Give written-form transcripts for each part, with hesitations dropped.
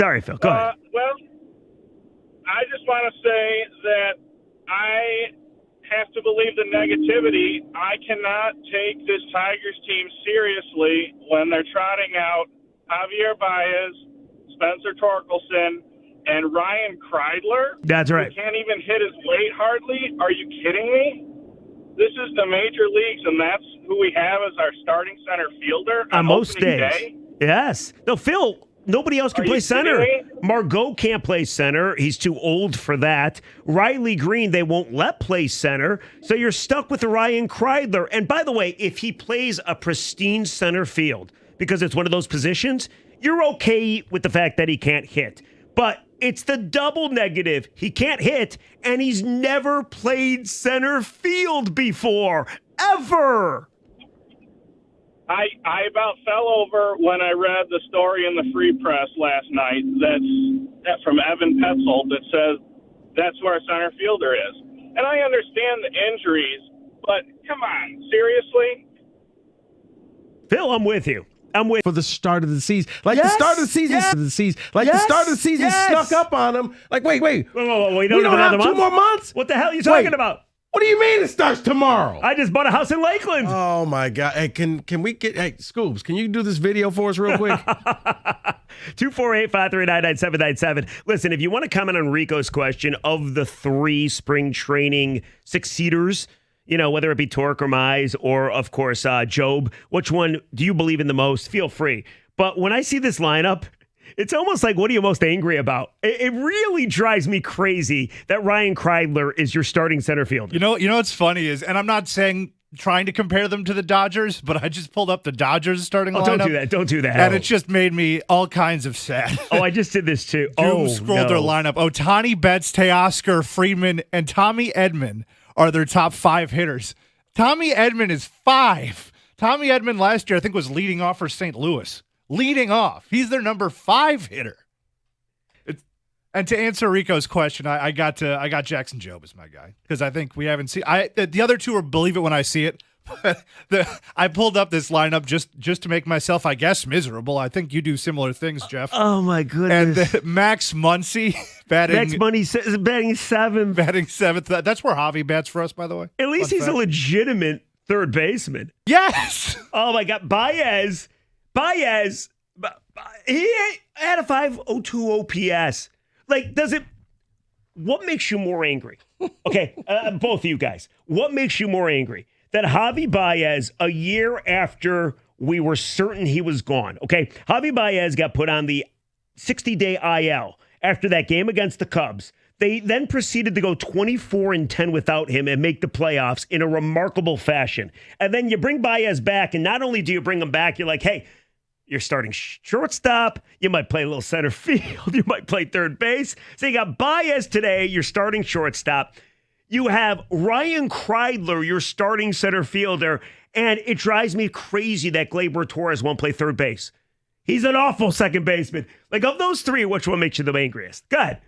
Sorry, Phil. Go ahead. Well, I just want to say that I have to believe the negativity. I cannot take this Tigers team seriously when they're trotting out Javier Baez, Spencer Torkelson, and Ryan Kreidler. That's right. Who can't even hit his weight hardly. Are you kidding me? This is the major leagues, and that's who we have as our starting center fielder on most days. Day? Yes. No, Phil, nobody else can play center. Margot can't play center. He's too old for that. Riley Green, they won't let play center. So you're stuck with Ryan Kreidler. And by the way, if he plays a pristine center field, because it's one of those positions, you're okay with the fact that he can't hit. But it's the double negative. He can't hit, and he's never played center field before, ever. I about fell over when I read the story in the Free Press last night that's from Evan Petzold that says that's where our center fielder is. And I understand the injuries, but come on, seriously? Phil, I'm with you. For the start of the season. The start of the season. The start of the season snuck up on him. Like, wait. Whoa, we don't have 2 more months? What the hell are you talking about? What do you mean it starts tomorrow? I just bought a house in Lakeland. Oh, my God. Hey, can we get... Hey, Scoops, can you do this video for us real quick? 248-539-9797. Listen, if you want to comment on Rico's question of the 3 spring training succeeders, whether it be Torque or Mize or, of course, Job, which one do you believe in the most? Feel free. But when I see this lineup, it's almost like, what are you most angry about? It really drives me crazy that Ryan Kreidler is your starting center fielder. You know what's funny is, and I'm not trying to compare them to the Dodgers, but I just pulled up the Dodgers starting lineup. Don't do that. And it just made me all kinds of sad. Oh, I just did this too. Scrolled their lineup. Ohtani, Betts, Teoscar, Friedman, and Tommy Edman are their top 5 hitters. Tommy Edman is 5. Tommy Edman last year, I think, was leading off for St. Louis. Leading off. He's their number 5 hitter. And to answer Rico's question, I got Jackson Job as my guy because I think we haven't seen. The other two are believe it when I see it. I pulled up this lineup just to make myself, I guess, miserable. I think you do similar things, Jeff. Oh my goodness! And Max Muncy batting 7th. Batting 7th. That's where Javi bats for us, by the way. At least he's a legitimate third baseman. Yes. Oh my God, Baez, he had a 502 OPS. Like, what makes you more angry? Okay, both of you guys. What makes you more angry? That Javi Baez, a year after we were certain he was gone, okay? Javi Baez got put on the 60-day IL after that game against the Cubs. They then proceeded to go 24-10 without him and make the playoffs in a remarkable fashion. And then you bring Baez back, and not only do you bring him back, you're like, hey, you're starting shortstop. You might play a little center field. You might play third base. So you got Baez today. You're starting shortstop. You have Ryan Kreidler, your starting center fielder. And it drives me crazy that Gleyber Torres won't play third base. He's an awful second baseman. Like, of those 3, which one makes you the angriest? Go ahead.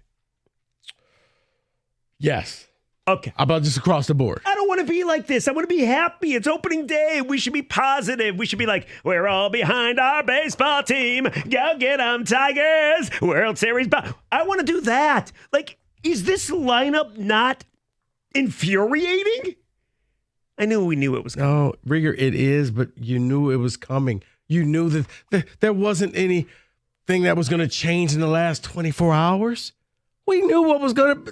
Yes. Okay. How about just across the board? I don't want to be like this. I want to be happy. It's opening day. We should be positive. We should be like, we're all behind our baseball team. Go get them, Tigers. World Series. I want to do that. Like, is this lineup not infuriating? I knew we knew it was coming. No, Rigger, it is, but you knew it was coming. You knew that there wasn't anything that was going to change in the last 24 hours. We knew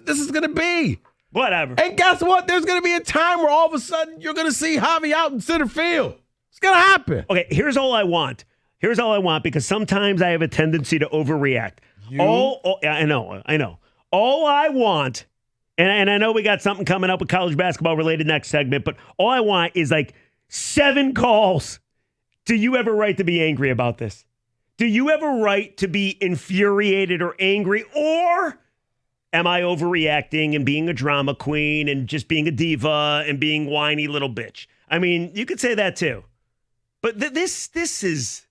this is going to be. Whatever. And guess what? There's going to be a time where all of a sudden you're going to see Javi out in center field. It's going to happen. Okay, here's all I want. Because sometimes I have a tendency to overreact. I know. All I want, and I know we got something coming up with college basketball related next segment, but all I want is like 7 calls. Do you have a right to be angry about this? Do you have a right to be infuriated or angry? Or am I overreacting and being a drama queen and just being a diva and being whiny little bitch? I mean, you could say that too. But this is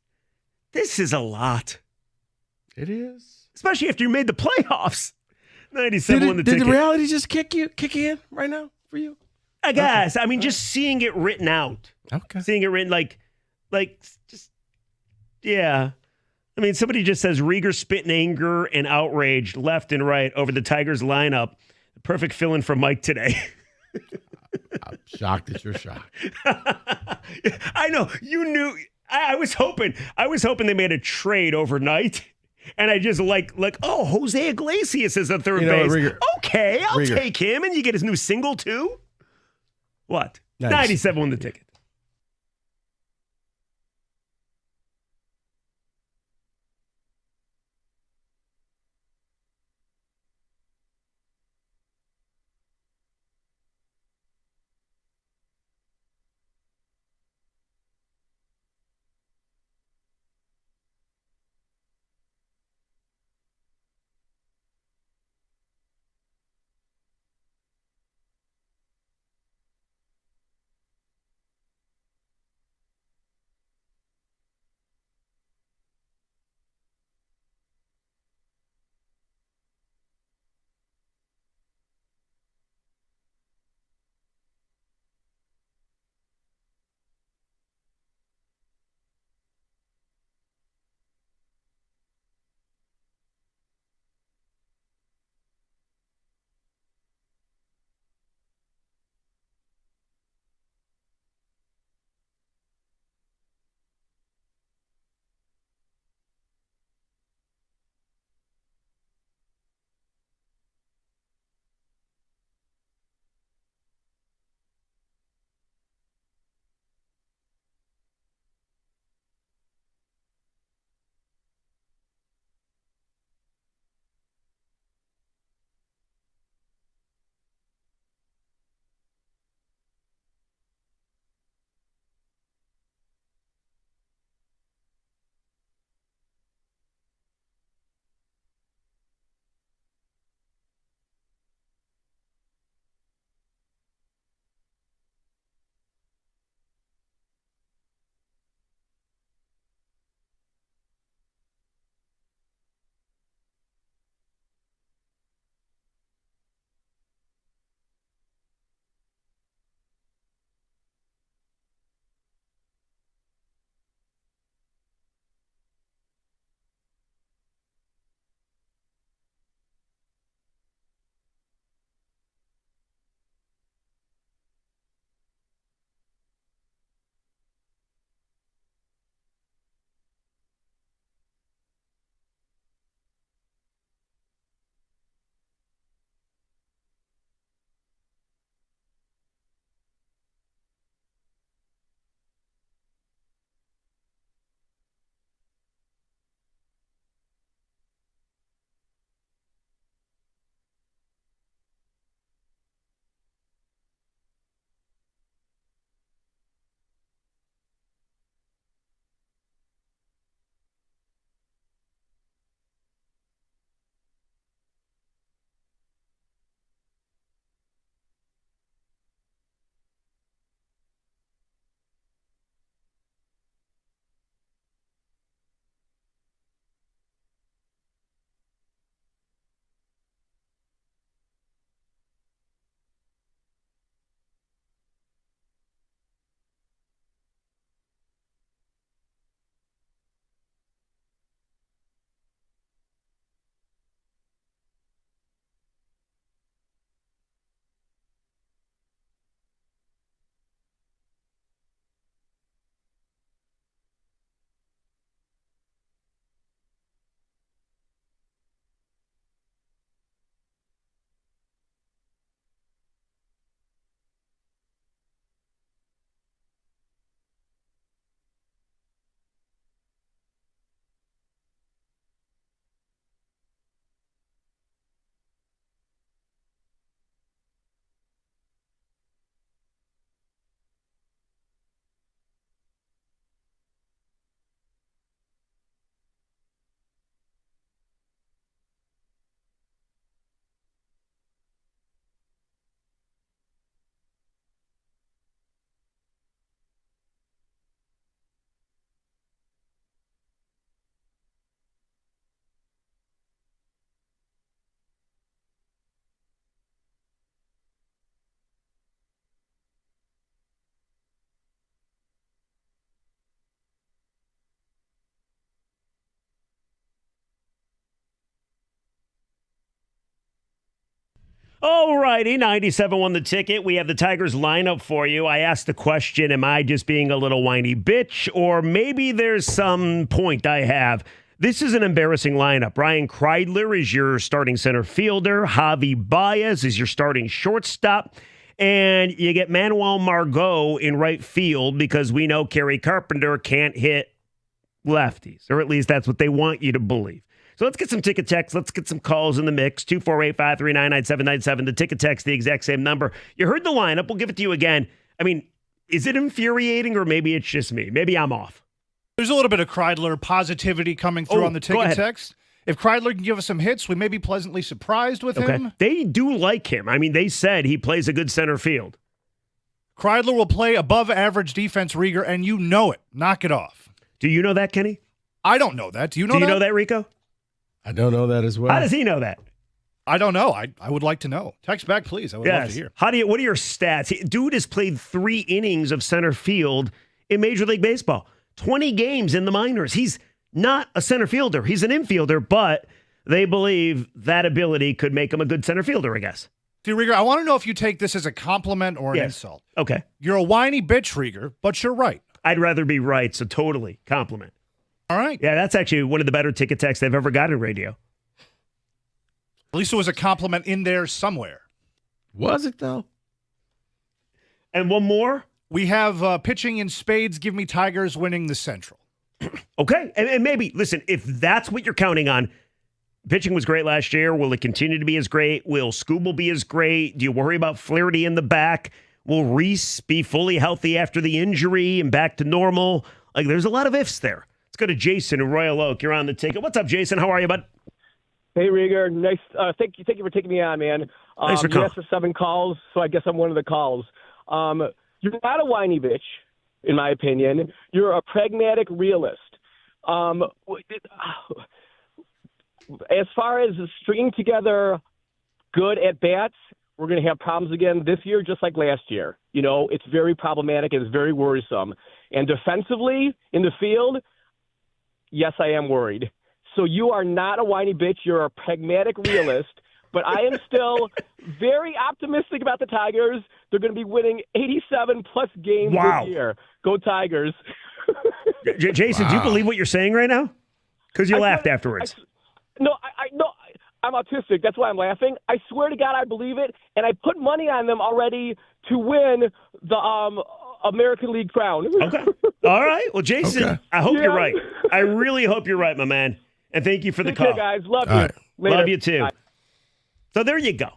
a lot. It is. Especially after you made the playoffs. 97 won the ticket. Did the reality just kick in right now for you? I guess. Okay. I mean, just seeing it written out. Okay. Seeing it written like, just, yeah. I mean, somebody just says Rieger spit in anger and outrage left and right over the Tigers lineup. The perfect fill-in for Mike today. I'm shocked that you're shocked. I know. You knew. I was hoping they made a trade overnight. And I just like, oh, Jose Iglesias is the third base. Rieger, okay, I'll Rieger. take him. And you get his new single, too? What? Nice. 97 won the ticket. All righty, 97 won the ticket. We have the Tigers lineup for you. I asked the question, am I just being a little whiny bitch? Or maybe there's some point I have. This is an embarrassing lineup. Ryan Kreidler is your starting center fielder. Javi Baez is your starting shortstop. And you get Manuel Margot in right field because we know Kerry Carpenter can't hit lefties. Or at least that's what they want you to believe. So let's get some ticket text. Let's get some calls in the mix. 248-539-9797. The ticket text, the exact same number. You heard the lineup. We'll give it to you again. I mean, is it infuriating or maybe it's just me? Maybe I'm off. There's a little bit of Kreidler positivity coming through on the ticket text. If Kreidler can give us some hits, we may be pleasantly surprised with him. They do like him. I mean, they said he plays a good center field. Kreidler will play above average defense, Rieger, and you know it. Knock it off. Do you know that, Kenny? I don't know that. Do you know that? Do you know that, Rico? I don't know that as well. How does he know that? I don't know. I would like to know. Text back, please. I would love to hear. What are your stats? Dude has played 3 innings of center field in Major League Baseball. 20 games in the minors. He's not a center fielder. He's an infielder, but they believe that ability could make him a good center fielder, I guess. See, Rieger, I want to know if you take this as a compliment or an insult. Okay. You're a whiny bitch, Rieger, but you're right. I'd rather be right, so totally compliment. All right. Yeah, that's actually one of the better ticket texts I've ever got in radio. At least it was a compliment in there somewhere. Was it, though? And one more. We have pitching in spades. Give me Tigers winning the Central. Okay. And maybe, listen, if that's what you're counting on, pitching was great last year. Will it continue to be as great? Will Scooble be as great? Do you worry about Flaherty in the back? Will Reese be fully healthy after the injury and back to normal? Like, there's a lot of ifs there. Let's go to Jason in Royal Oak. You're on the ticket. What's up, Jason? How are you, bud? Hey, Rieger. Nice. Thank you for taking me on, man. Thanks for calling. You asked for 7 calls, so I guess I'm one of the calls. You're not a whiny bitch, in my opinion. You're a pragmatic realist. As far as stringing together good at-bats, we're going to have problems again this year just like last year. You know, it's very problematic. It's very worrisome. And defensively, in the field, yes, I am worried. So you are not a whiny bitch. You're a pragmatic realist. But I am still very optimistic about the Tigers. They're going to be winning 87-plus games this year. Go Tigers. Jason, do you believe what you're saying right now? Because you laughed afterwards. No, I'm autistic. That's why I'm laughing. I swear to God I believe it, and I put money on them already to win the American League crown. Okay. All right. Well, Jason, I hope you're right. I really hope you're right, my man. And thank you for the call. Take care, guys. Love you. Right. Later. Love you, too. Bye. So there you go.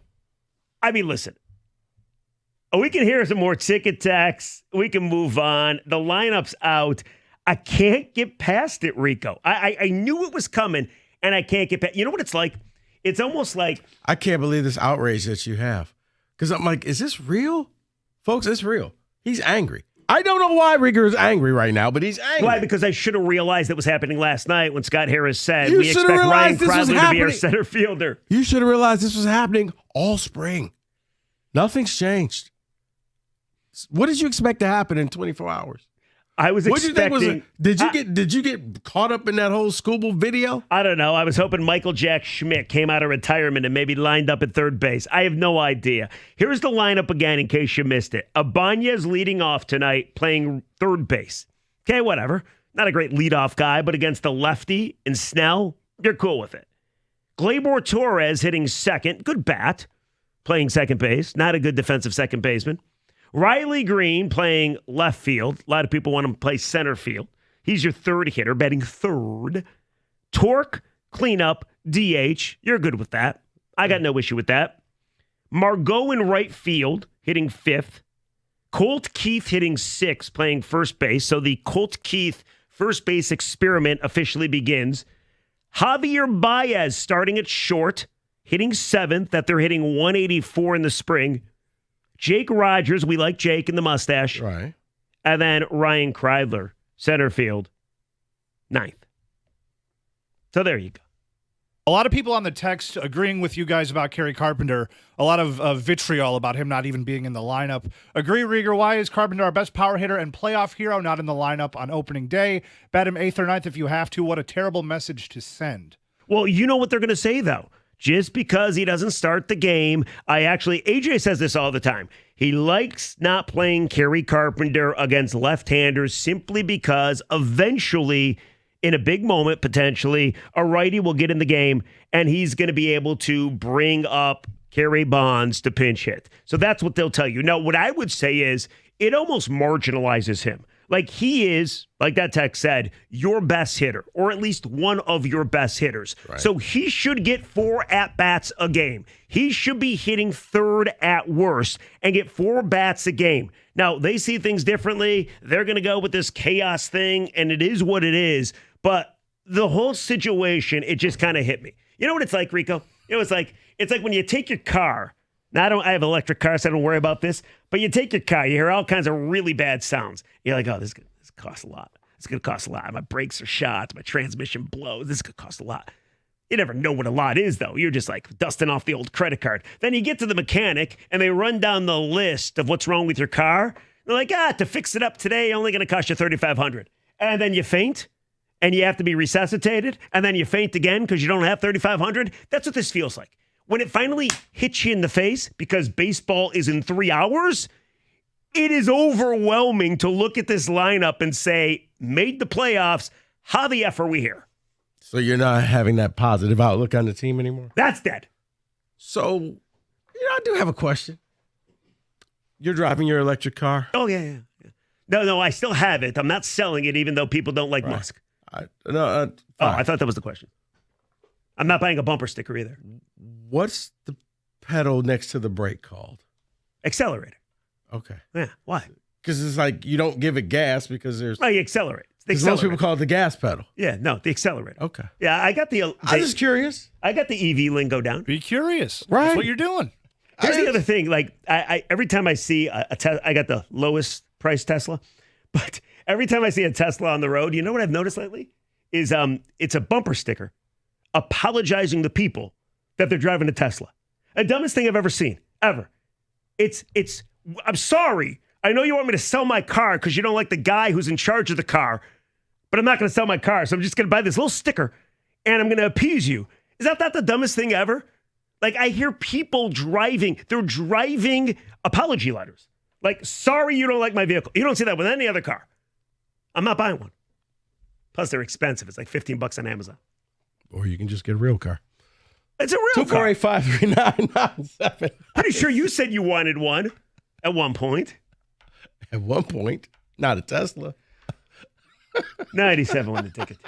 I mean, listen. We can hear some more ticket texts. We can move on. The lineup's out. I can't get past it, Rico. I knew it was coming, and I can't get past. You know what it's like? It's almost like I can't believe this outrage that you have. Because I'm like, is this real? Folks, it's real. He's angry. I don't know why Rieger is angry right now, but he's angry. Why? Because I should have realized it was happening last night when Scott Harris said You we should have expect Ryan realized this was Kreidler to be our happening. center fielder. You should have realized this was happening all spring. Nothing's changed. What did you expect to happen in 24 hours? I was What did you think expecting. was did you get caught up in that whole Scooble video? I don't know. I was hoping Michael Jack Schmidt came out of retirement and maybe lined up at third base. I have no idea. Here's the lineup again in case you missed it. Ibanez leading off tonight, playing third base. Okay, whatever. Not a great leadoff guy, but against the lefty and Snell, you're cool with it. Gleyber Torres hitting second. Good bat. Playing second base. Not a good defensive second baseman. Riley Green playing left field. A lot of people want him to play center field. He's your third hitter, batting third. Torque, cleanup, DH. You're good with that. I got no issue with that. Margot in right field, hitting fifth. Colt Keith hitting sixth, playing first base. So the Colt Keith first base experiment officially begins. Javier Baez starting at short, hitting seventh, that they're hitting 184 in the spring. Jake Rogers, we like Jake in the mustache. Right. And then Ryan Kreidler, center field, ninth. So there you go. A lot of people on the text agreeing with you guys about Kerry Carpenter. A lot of vitriol about him not even being in the lineup. Agree, Rieger. Why is Carpenter our best power hitter and playoff hero not in the lineup on opening day? Bet him 8th or 9th if you have to. What a terrible message to send. Well, you know what they're going to say, though. just because he doesn't start the game. AJ says this all the time. He likes not playing Kerry Carpenter against left-handers simply because eventually, in a big moment, potentially, a righty will get in the game and he's going to be able to bring up Kerry Bonds to pinch hit. So that's what they'll tell you. Now, what I would say is it almost marginalizes him. Like he is, like that text said, your best hitter, or at least one of your best hitters. Right. So he should get 4 at-bats a game. He should be hitting third at worst and get 4 bats a game. Now, they see things differently. They're going to go with this chaos thing, and it is what it is. But the whole situation, it just kind of hit me. You know what it's like, Rico? It's like when you take your car. Now, I have an electric car, so I don't worry about this. But you take your car, you hear all kinds of really bad sounds. You're like, oh, this costs a lot. It's going to cost a lot. My brakes are shot. My transmission blows. This could cost a lot. You never know what a lot is, though. You're just like dusting off the old credit card. Then you get to the mechanic, and they run down the list of what's wrong with your car. They're like, to fix it up today, only going to cost you $3,500. And then you faint, and you have to be resuscitated, and then you faint again because you don't have $3,500. That's what this feels like. When it finally hits you in the face because baseball is in 3 hours, it is overwhelming to look at this lineup and say, made the playoffs, how the F are we here? So you're not having that positive outlook on the team anymore? That's dead. So, I do have a question. You're driving your electric car? Oh, yeah. No, I still have it. I'm not selling it even though people don't like Musk. I thought that was the question. I'm not buying a bumper sticker either. What's the pedal next to the brake called? Accelerator. Okay. Yeah. Why? Because it's like you don't give it gas because there's. You accelerate. Because most people call it the gas pedal. Yeah. No, the accelerator. Okay. Yeah, I got the. I'm just curious. I got the EV lingo down. Be curious. Right. That's what you're doing. Here's the other thing. Like I every time I see I got the lowest price Tesla, but every time I see a Tesla on the road, you know what I've noticed lately is it's a bumper sticker apologizing to people that they're driving a Tesla. The dumbest thing I've ever seen, ever. It's I'm sorry. I know you want me to sell my car because you don't like the guy who's in charge of the car, but I'm not going to sell my car. So I'm just going to buy this little sticker and I'm going to appease you. Is that not the dumbest thing ever? Like I hear people they're driving apology letters. Like, sorry you don't like my vehicle. You don't see that with any other car. I'm not buying one. Plus they're expensive. It's like $15 on Amazon. Or you can just get a real car. It's a real car. 248-539-97. Pretty sure you said you wanted one at one point. At one point, not a Tesla. 97 on the ticket.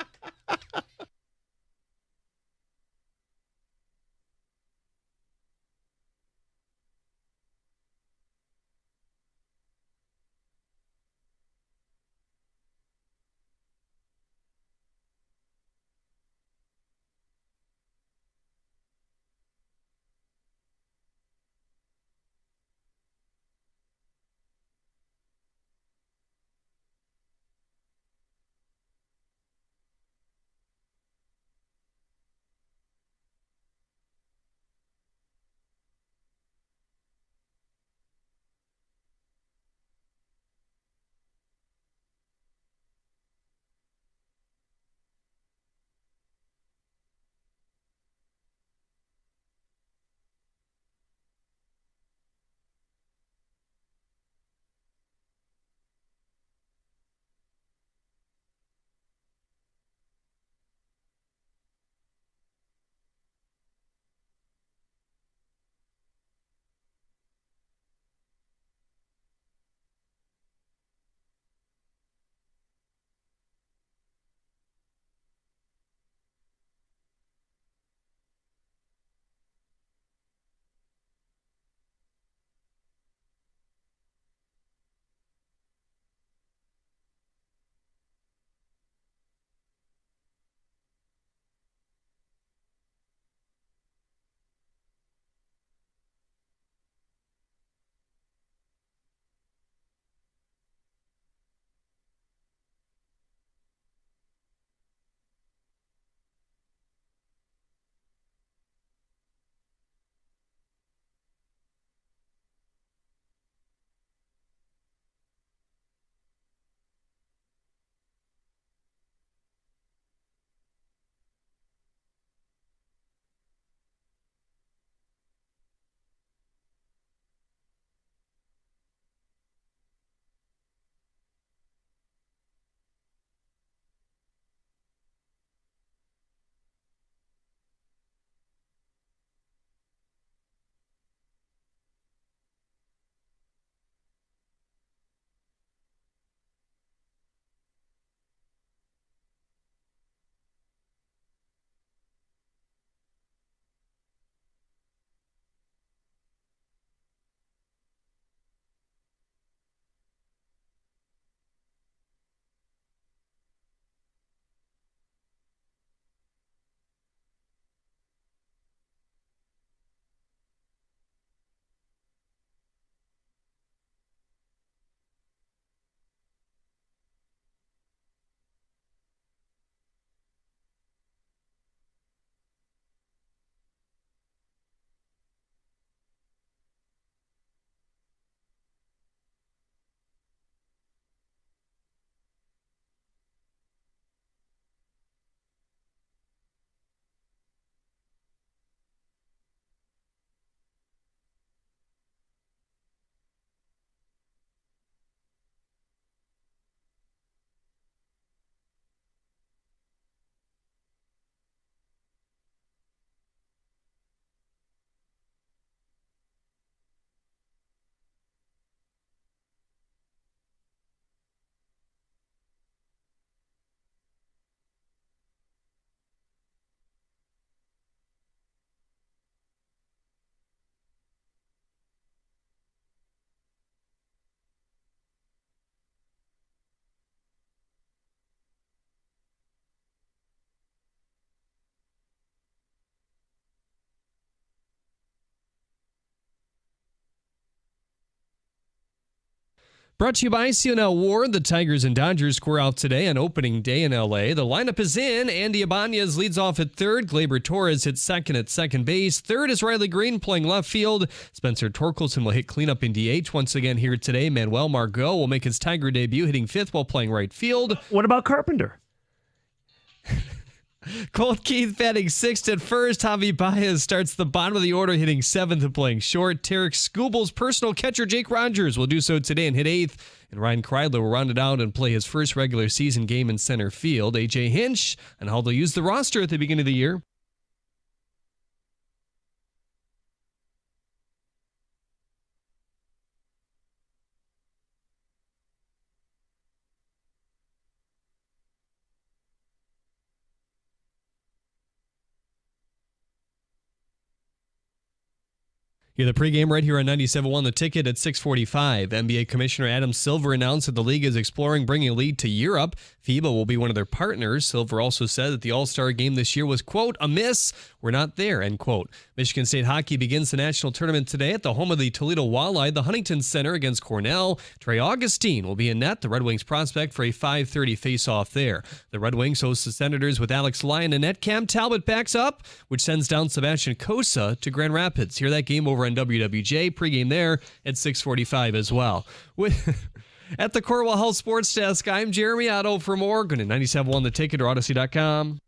Brought to you by CNL Ward. The Tigers and Dodgers square out today on opening day in L.A. The lineup is in. Andy Ibanez leads off at third. Gleyber Torres hits second at second base. Third is Riley Green playing left field. Spencer Torkelson will hit cleanup in DH once again here today. Manuel Margot will make his Tiger debut hitting fifth while playing right field. What about Carpenter? Colt Keith batting sixth at first. Javi Baez starts the bottom of the order, hitting seventh and playing short. Tarek Skubal's personal catcher, Jake Rogers, will do so today and hit eighth. And Ryan Kreidler will round it out and play his first regular season game in center field. A.J. Hinch and how they'll use the roster at the beginning of the year. Hear the pregame right here on 97.1 The Ticket at 6:45. NBA Commissioner Adam Silver announced that the league is exploring bringing a league to Europe. FIBA will be one of their partners. Silver also said that the All-Star game this year was, quote, a miss. We're not there, end quote. Michigan State hockey begins the national tournament today at the home of the Toledo Walleye, the Huntington Center against Cornell. Trey Augustine will be in net, the Red Wings prospect, for a 5:30 face-off there. The Red Wings host the Senators with Alex Lyon in net. Cam Talbot backs up, which sends down Sebastian Cossa to Grand Rapids. Hear that game over on WWJ. Pregame there at 6:45 as well. At the Corwell Health Sports Desk, I'm Jeremy Otto. For more, go to 97.1 The Ticket or Odyssey.com.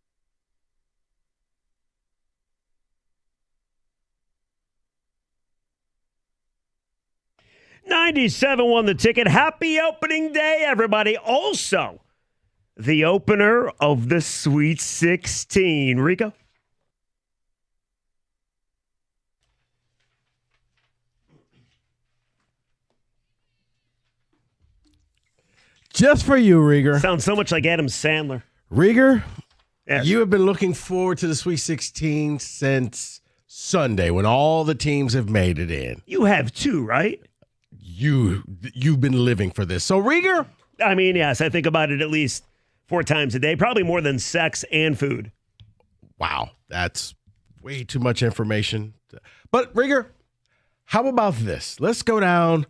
"97 The Ticket. Happy opening day, everybody. Also, the opener of the Sweet 16. Rico? Just for you, Rieger. Sounds so much like Adam Sandler. Rieger, Yes. you have been looking forward to the Sweet 16 since Sunday when all the teams have made it in. You have too, right? You've been living for this. So, Rieger, I mean, yes, I think about it at least 4 times a day, probably more than sex and food. wow, that's way too much information. But, Rieger, how about this? Let's go down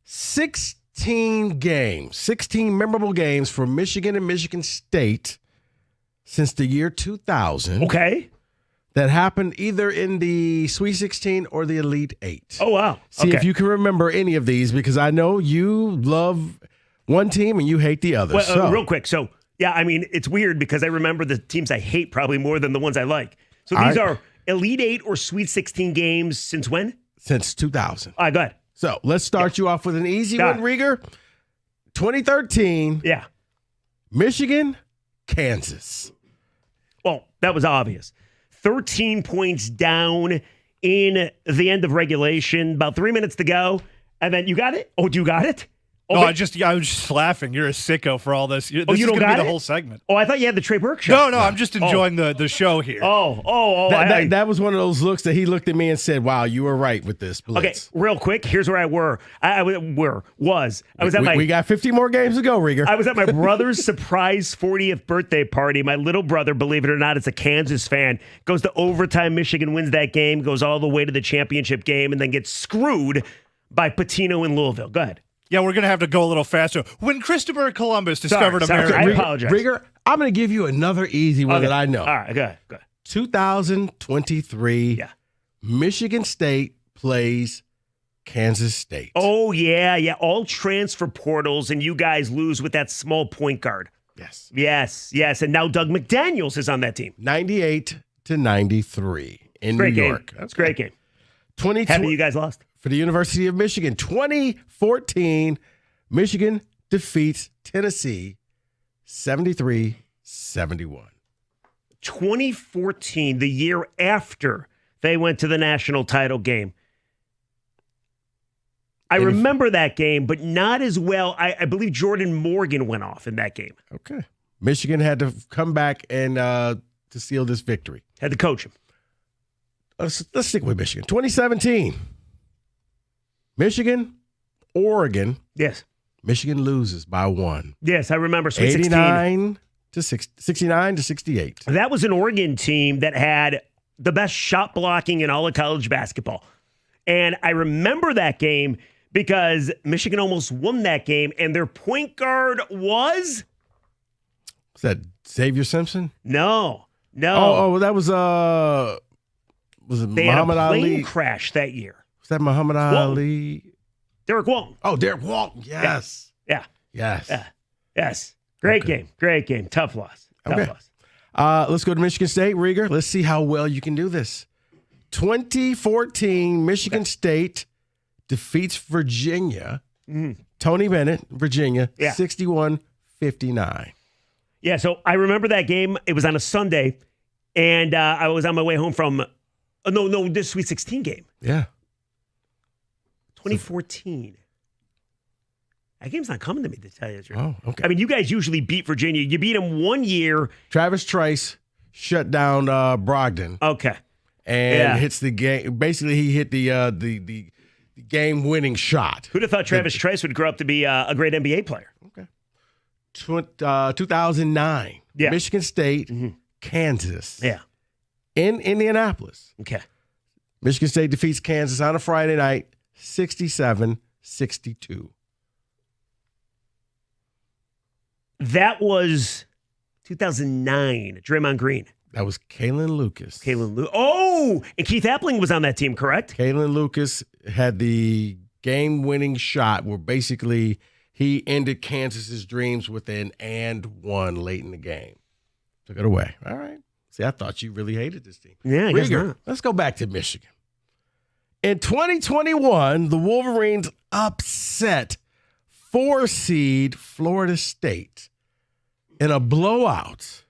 16 games, 16 memorable games for Michigan and Michigan State since the year 2000. Okay. That happened either in the Sweet 16 or the Elite 8. Oh, wow. See Okay. if you can remember any of these, because I know you love one team and you hate the other. Well, real quick. So, yeah, I mean, it's weird because I remember the teams I hate probably more than the ones I like. So these are Elite 8 or Sweet 16 games since when? Since 2000. All right, go ahead. So let's start you off with an easy Got one, Rieger. 2013, Yeah. Michigan, Kansas. Well, that was obvious. 13 points down in the end of regulation, about 3 minutes to go. And then you got it? Oh, you got it? Oh, No, but- I was just laughing. You're a sicko for all this. This you is don't going to got be the it? whole segment. Oh, I thought you had the Trey Burke show. No, I'm just enjoying the show here. That was one of those looks that he looked at me and said, wow, you were right with this Okay, blitz. real quick. Here's where I was. I was at my. We got 50 more games to go, Rieger. I was at my brother's surprise 40th birthday party. My little brother, believe it or not, is a Kansas fan. Goes to overtime. Michigan wins that game. Goes all the way to the championship game, and then gets screwed by Patino in Louisville. Go ahead. Yeah, we're going to have to go a little faster. When Christopher Columbus discovered America. I apologize. Rieger, I'm going to give you another easy one that I know. All right, go ahead. 2023, Yeah. Michigan State plays Kansas State. Oh, yeah. All transfer portals, and you guys lose with that small point guard. Yes. Yes. And now Doug McDaniels is on that team. 98-93 in Great New game. York. That's a great game. 2020 Happy you guys lost. for the University of Michigan. 2014, Michigan defeats Tennessee 73-71. 2014, the year after they went to the national title game. I remember that game, but not as well. I believe Jordan Morgan went off in that game. Okay. Michigan had to come back and to seal this victory. Had to coach him. Let's stick with Michigan. 2017, Michigan, Oregon. Yes. Michigan loses by 1. Yes, I remember. Sweet 16. 69 to 68. That was an Oregon team that had the best shot blocking in all of college basketball. And I remember that game because Michigan almost won that game, and their point guard was that Xavier Simpson? no. Oh, that was it They had a Muhammad plane Ali? crash that year. Was that Muhammad Ali? Derek Walton. Oh, Derek Walton. Yes. Yeah. Yes. Yes. Great game. Great game. Tough loss. Tough loss. Let's go to Michigan State, Rieger. Let's see how well you can do this. 2014, Michigan State defeats Virginia. Tony Bennett, Virginia, 61-59. Yeah, so I remember that game. It was on a Sunday, and I was on my way home from this Sweet 16 game. Yeah. 2014. That game's not coming to me, to tell you the truth. Oh, okay. I mean, you guys usually beat Virginia. You beat them one year. Travis Trice shut down Brogdon. Okay. And hits the game. Basically, he hit the game-winning shot. Who'd have thought Travis Trice would grow up to be a great NBA player? Okay. 2009. Yeah. Michigan State, Kansas. Yeah. In Indianapolis. Okay. Michigan State defeats Kansas on a Friday night, 67-62. That was 2009. Draymond Green. That was Kalen Lucas. Oh, and Keith Appling was on that team, correct? Kalen Lucas had the game-winning shot where basically he ended Kansas's dreams with an and one late in the game. Took it away. All right. See, I thought you really hated this team. Yeah, I guess Rieger, not. let's go back to Michigan. In 2021, the Wolverines upset 4-seed Florida State in a blowout.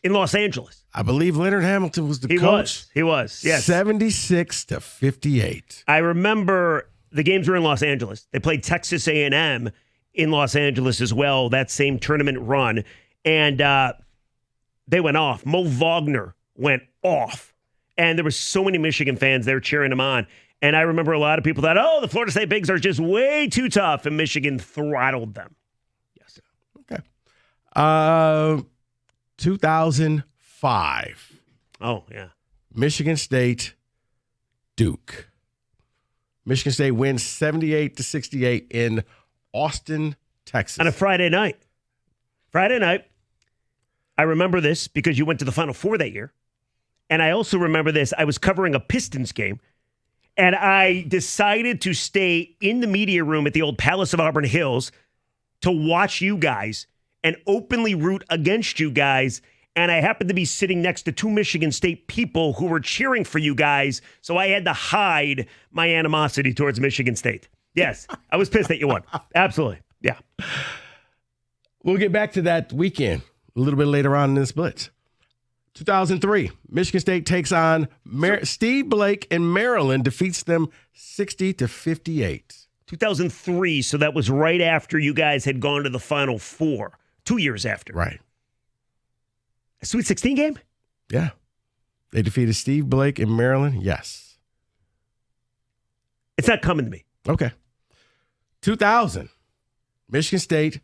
In Los Angeles. I believe Leonard Hamilton was the coach. He was, yes. 76-58. I remember the games were in Los Angeles. They played Texas A&M in Los Angeles as well, that same tournament run. And they went off. Mo Wagner went off. And there were so many Michigan fans there cheering him on. And I remember a lot of people thought, the Florida State Bigs are just way too tough. And Michigan throttled them. Yes. Okay. 2005. Oh, yeah. Michigan State, Duke. Michigan State wins 78-68 in Austin, Texas. On a Friday night. I remember this because you went to the Final Four that year. And I also remember this. I was covering a Pistons game. And I decided to stay in the media room at the old Palace of Auburn Hills to watch you guys and openly root against you guys. And I happened to be sitting next to two Michigan State people who were cheering for you guys. So I had to hide my animosity towards Michigan State. Yes, I was pissed that you won. Absolutely. Yeah. We'll get back to that weekend a little bit later on in this blitz. 2003, Michigan State takes on Steve Blake and Maryland, defeats them 60-58. 2003, so that was right after you guys had gone to the Final Four. 2 years after. Right. A Sweet 16 game? Yeah. They defeated Steve Blake in Maryland. Yes. It's not coming to me. Okay. 2000, Michigan State,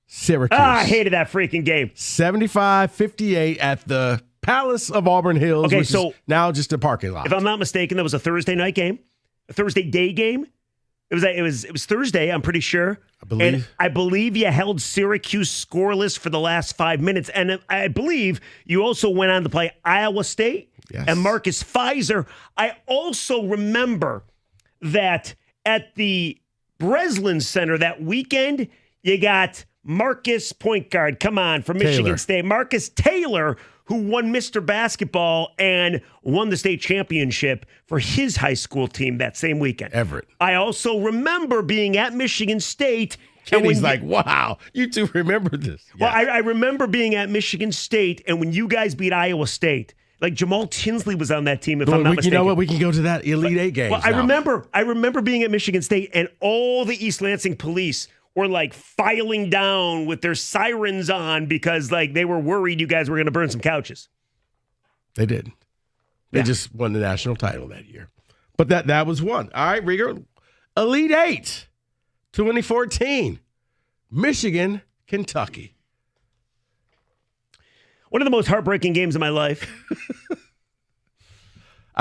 Syracuse. I hated that freaking game. 75-58 at the Palace of Auburn Hills, Okay, which so is now just a parking lot. If I'm not mistaken, that was a Thursday night game, a Thursday day game. It was Thursday, I'm pretty sure. I believe you held Syracuse scoreless for the last 5 minutes. And I believe you also went on to play Iowa State and Marcus Pfizer. I also remember that at the Breslin Center that weekend, you got Marcus point guard, come on, from Michigan State. Marcus Taylor, who won Mr. Basketball and won the state championship for his high school team that same weekend. Everett. I also remember being at Michigan State. Kenny's like, wow, you two remember this. Well, I remember being at Michigan State, and when you guys beat Iowa State, like Jamal Tinsley was on that team, if I'm not mistaken. You know what? We can go to that Elite Eight game. Well, I remember being at Michigan State, and all the East Lansing police were like filing down with their sirens on because like they were worried you guys were going to burn some couches. They did. They just won the national title that year. But that was one. All right, Rieger. Elite Eight, 2014, Michigan, Kentucky. One of the most heartbreaking games of my life.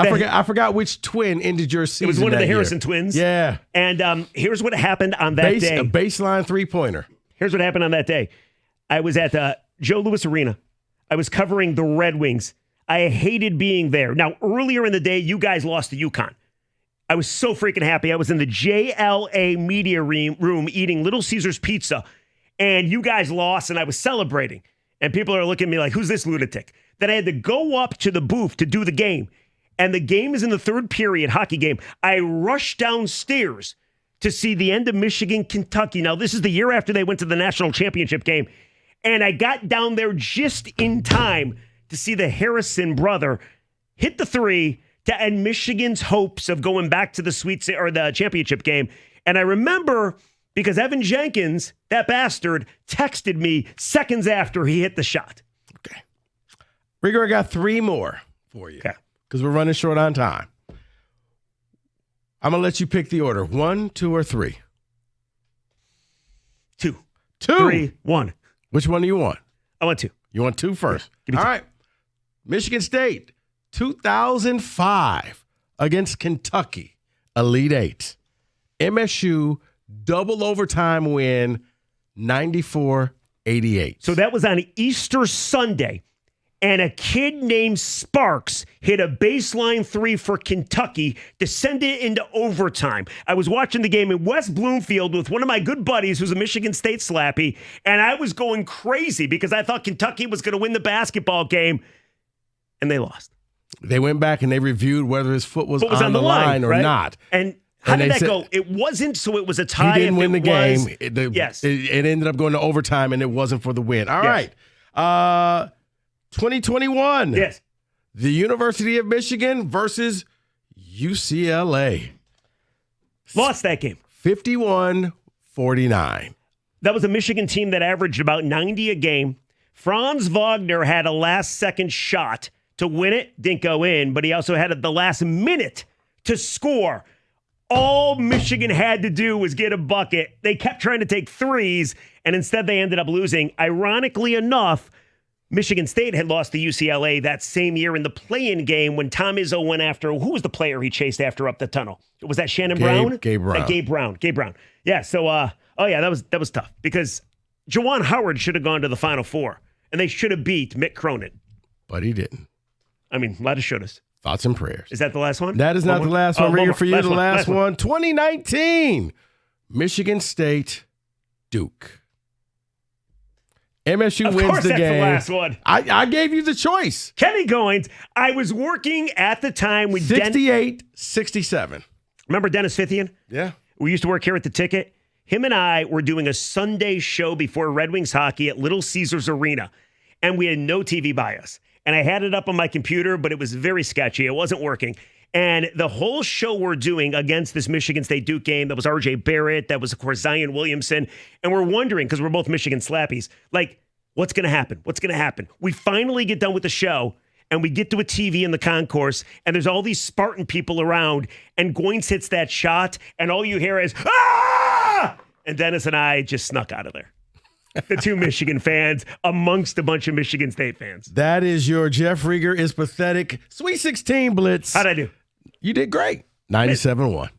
I forgot which twin ended your season. It was one of the that year. Harrison twins. Yeah. And here's what happened on that day. A baseline three-pointer. Here's what happened on that day. I was at Joe Louis Arena. I was covering the Red Wings. I hated being there. Now, earlier in the day, you guys lost to UConn. I was so freaking happy. I was in the JLA media room eating Little Caesars pizza, and you guys lost, and I was celebrating. And people are looking at me like, who's this lunatic? Then I had to go up to the booth to do the game. And the game is in the third period, hockey game. I rushed downstairs to see the end of Michigan, Kentucky. Now, this is the year after they went to the national championship game. And I got down there just in time to see the Harrison brother hit the three to end Michigan's hopes of going back to the the championship game. And I remember because Evan Jenkins, that bastard, texted me seconds after he hit the shot. Okay. Rigor, I got three more for you. Okay. Because we're running short on time. I'm going to let you pick the order. 1, 2, or 3. 2. 2. 3, 1. Which one do you want? I want 2. You want 2 first? Give me 2. All right. Michigan State, 2005 against Kentucky, Elite Eight. MSU, double overtime win, 94-88. So that was on Easter Sunday. And a kid named Sparks hit a baseline three for Kentucky to send it into overtime. I was watching the game in West Bloomfield with one of my good buddies who's a Michigan State slappy, and I was going crazy because I thought Kentucky was going to win the basketball game, and they lost. They went back and they reviewed whether his foot was on the line or right? not. And how And did they that said- go? It wasn't, so it was a tie. He didn't if win it the was, game. Yes. It ended up going to overtime, and it wasn't for the win. All Yes. right. 2021. Yes. The University of Michigan versus UCLA. Lost that game. 51-49. That was a Michigan team that averaged about 90 a game. Franz Wagner had a last-second shot to win it. Didn't go in, but he also had the last minute to score. All Michigan had to do was get a bucket. They kept trying to take threes, and instead they ended up losing. Ironically enough, Michigan State had lost to UCLA that same year in the play-in game when Tom Izzo went after, who was the player he chased after up the tunnel? Was that Shannon Brown? Gabe Brown. Gabe Brown. Yeah, so, that was tough because Juwan Howard should have gone to the Final Four, and they should have beat Mick Cronin. But he didn't. I mean, a lot of shouldas. Thoughts and prayers. Is that the last one? That is not the last one, Rigger. For you, Last the one. last one. 2019, Michigan State, Duke. MSU Of wins course the that's game. the last one. I gave you the choice. Kenny Goins. I was working at the time with 68-67. Remember Dennis Fithian? Yeah. We used to work here at the Ticket. Him and I were doing a Sunday show before Red Wings hockey at Little Caesars Arena, and we had no TV by us. And I had it up on my computer, but it was very sketchy. It wasn't working. And the whole show we're doing against this Michigan State Duke game, that was R.J. Barrett, that was, of course, Zion Williamson. And we're wondering, because we're both Michigan slappies, like, what's going to happen? What's going to happen? We finally get done with the show, and we get to a TV in the concourse, and there's all these Spartan people around, and Goins hits that shot, and all you hear is, ah! And Dennis and I just snuck out of there. The two Michigan fans amongst a bunch of Michigan State fans. That is your Jeff Rigger is pathetic Sweet 16 Blitz. How'd I do? You did great. 97-1.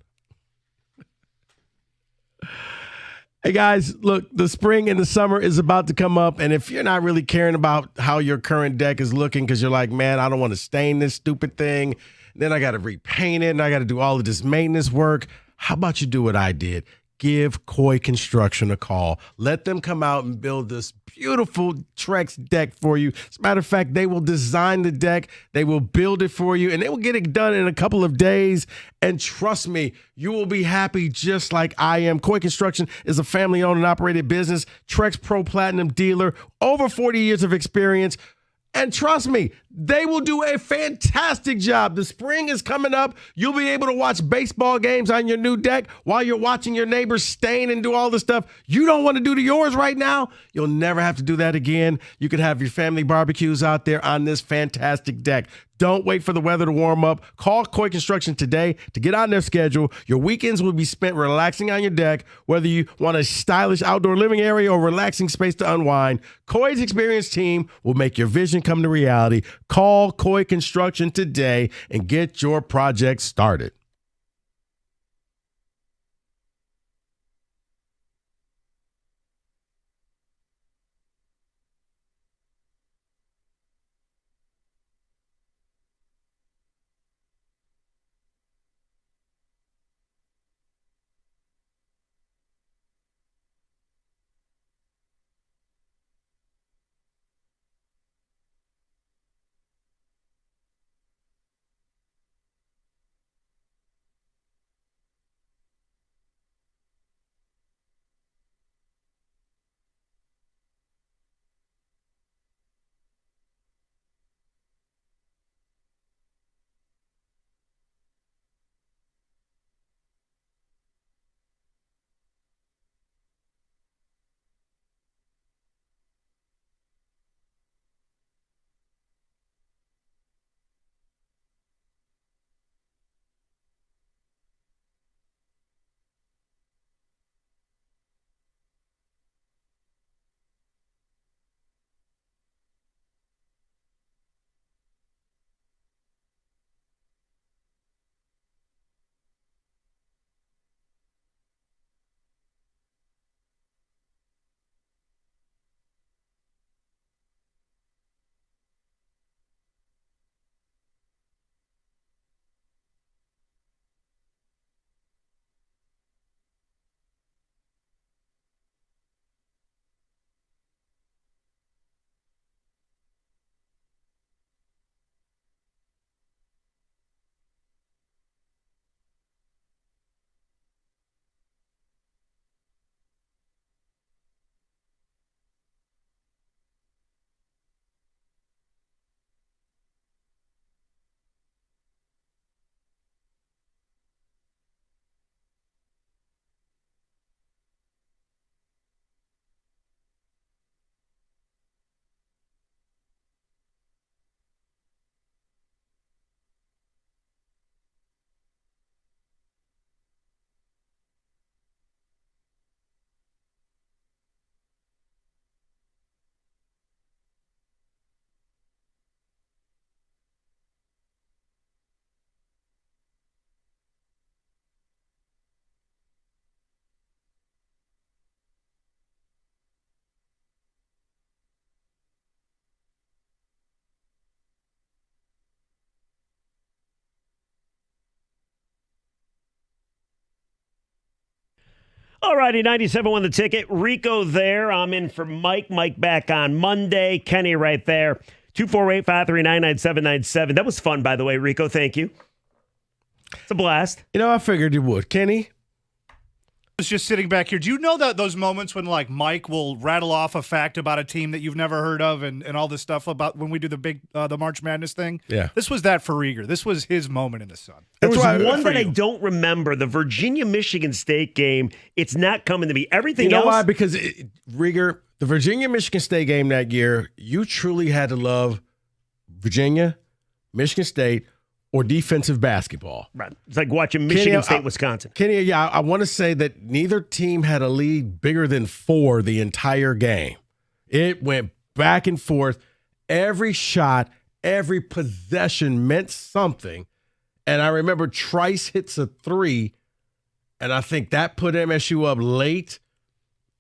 Hey, guys, look, the spring and the summer is about to come up, and if you're not really caring about how your current deck is looking because you're like, man, I don't want to stain this stupid thing, then I got to repaint it, and I got to do all of this maintenance work, how about you do what I did? Give Coy Construction a call. Let them come out and build this beautiful Trex deck for you. As a matter of fact, they will design the deck, they will build it for you, and they will get it done in a couple of days. And trust me, you will be happy just like I am. Coy Construction is a family-owned and operated business, Trex Pro Platinum dealer, over 40 years of experience. And trust me, they will do a fantastic job. The spring is coming up. You'll be able to watch baseball games on your new deck while you're watching your neighbors stain and do all the stuff you don't want to do to yours right now. You'll never have to do that again. You can have your family barbecues out there on this fantastic deck. Don't wait for the weather to warm up. Call Coy Construction today to get on their schedule. Your weekends will be spent relaxing on your deck, whether you want a stylish outdoor living area or relaxing space to unwind. Coy's experienced team will make your vision come to reality. Call Coy Construction today and get your project started. All righty, 97 won the ticket. Rico there. I'm in for Mike. Mike back on Monday. Kenny right there. 248-539-9797. That was fun, by the way, Rico. Thank you. It's a blast. You know, I figured you would. Kenny? I was just sitting back here. Do you know that those moments when like Mike will rattle off a fact about a team that you've never heard of and all this stuff about when we do the big the March Madness thing? Yeah. This was that for Rieger. This was his moment in the sun. There was That's why- one that I you. don't remember, the Virginia-Michigan State game. It's not coming to me. Everything You know else. why? Because, Rieger, the Virginia-Michigan State game that year, you truly had to love Virginia, Michigan State, or defensive basketball. Right. It's like watching Michigan Kenny, State, Wisconsin. Kenny, yeah, I want to say that neither team had a lead bigger than 4 the entire game. It went back and forth. Every shot, every possession meant something. And I remember Trice hits a 3, and I think that put MSU up late,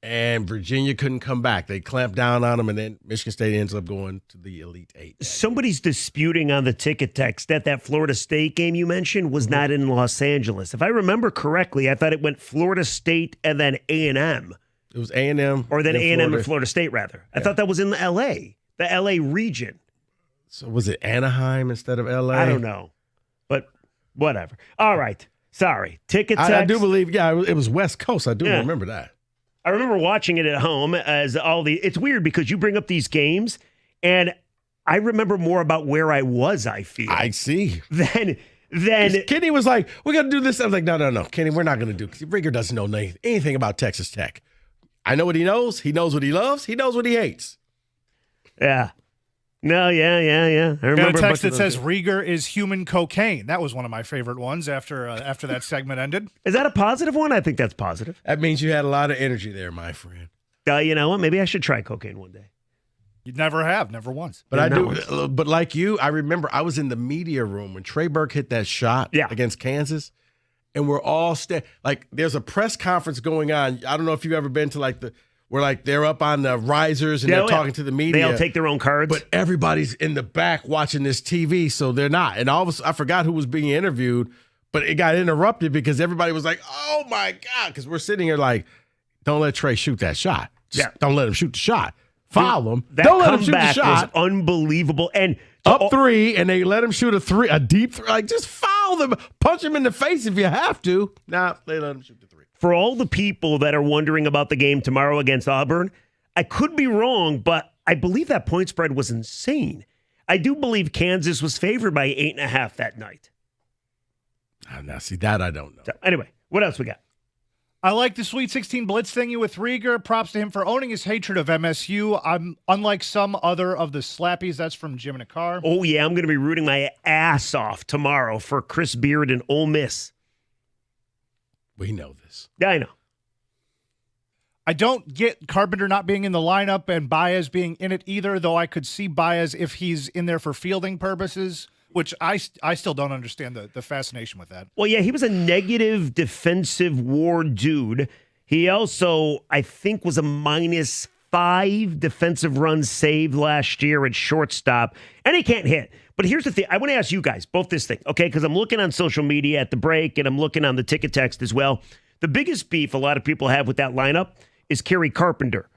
and Virginia couldn't come back. They clamped down on them, and then Michigan State ends up going to the Elite Eight. Somebody's disputing on the ticket text that Florida State game you mentioned was not in Los Angeles. If I remember correctly, I thought it went Florida State and then A&M. It was A&M. Or then A&M Florida. and Florida State, rather. I thought that was in L.A., the L.A. region. So was it Anaheim instead of LA? I don't know. But whatever. All right. Sorry. Ticket text. I do believe, yeah, it was West Coast. I do Yeah. remember that. I remember watching it at home as it's weird because you bring up these games and I remember more about where I was, I feel. I see. Then Kenny was like, we got to do this. I was like, no. Kenny, we're not going to do it. Rieger doesn't know anything about Texas Tech. I know what he knows. He knows what he loves. He knows what he hates. yeah. No, yeah. I Got remember a text bunch that of says those. Rieger is human cocaine. That was one of my favorite ones after that segment ended. Is that a positive one? I think that's positive. That means you had a lot of energy there, my friend. You know what? Maybe I should try cocaine one day. You never have, never once. But Yeah, I not do. once. But like you, I remember I was in the media room when Trey Burke hit that shot against Kansas, and we're all like there's a press conference going on. I don't know if you've ever been to where like they're up on the risers and they're talking to the media. They all take their own cards. But everybody's in the back watching this TV, so they're not. And all of a sudden, I forgot who was being interviewed, but it got interrupted because everybody was like, "Oh my God!" Because we're sitting here like, "Don't let Trey shoot that shot. Don't let him shoot the shot. Foul him. That Don't let him shoot the comeback shot." was unbelievable. And Up 3, and they let him shoot a deep 3. Like, just foul them. Punch him in the face if you have to. Nah, they let him shoot the 3. for all the people that are wondering about the game tomorrow against Auburn, I could be wrong, but I believe that point spread was insane. I do believe Kansas was favored by 8.5 that night. Now, see, that I don't know. So anyway, what else we got? I like the Sweet 16 blitz thingy with Rieger. Props to him for owning his hatred of MSU. I'm unlike some other of the slappies. That's from Jim in a car. Oh, yeah, I'm going to be rooting my ass off tomorrow for Chris Beard and Ole Miss. We know this. Yeah, I know. I don't get Carpenter not being in the lineup and Baez being in it either, though I could see Baez if he's in there for fielding purposes, which I still don't understand the fascination with that. Well, yeah, he was a negative defensive WAR dude. He also, I think, was a -5 defensive runs saved last year at shortstop, and he can't hit. But here's the thing. I want to ask you guys both this thing, okay? Because I'm looking on social media at the break, and I'm looking on the ticket text as well. The biggest beef a lot of people have with that lineup is Kerry Carpenter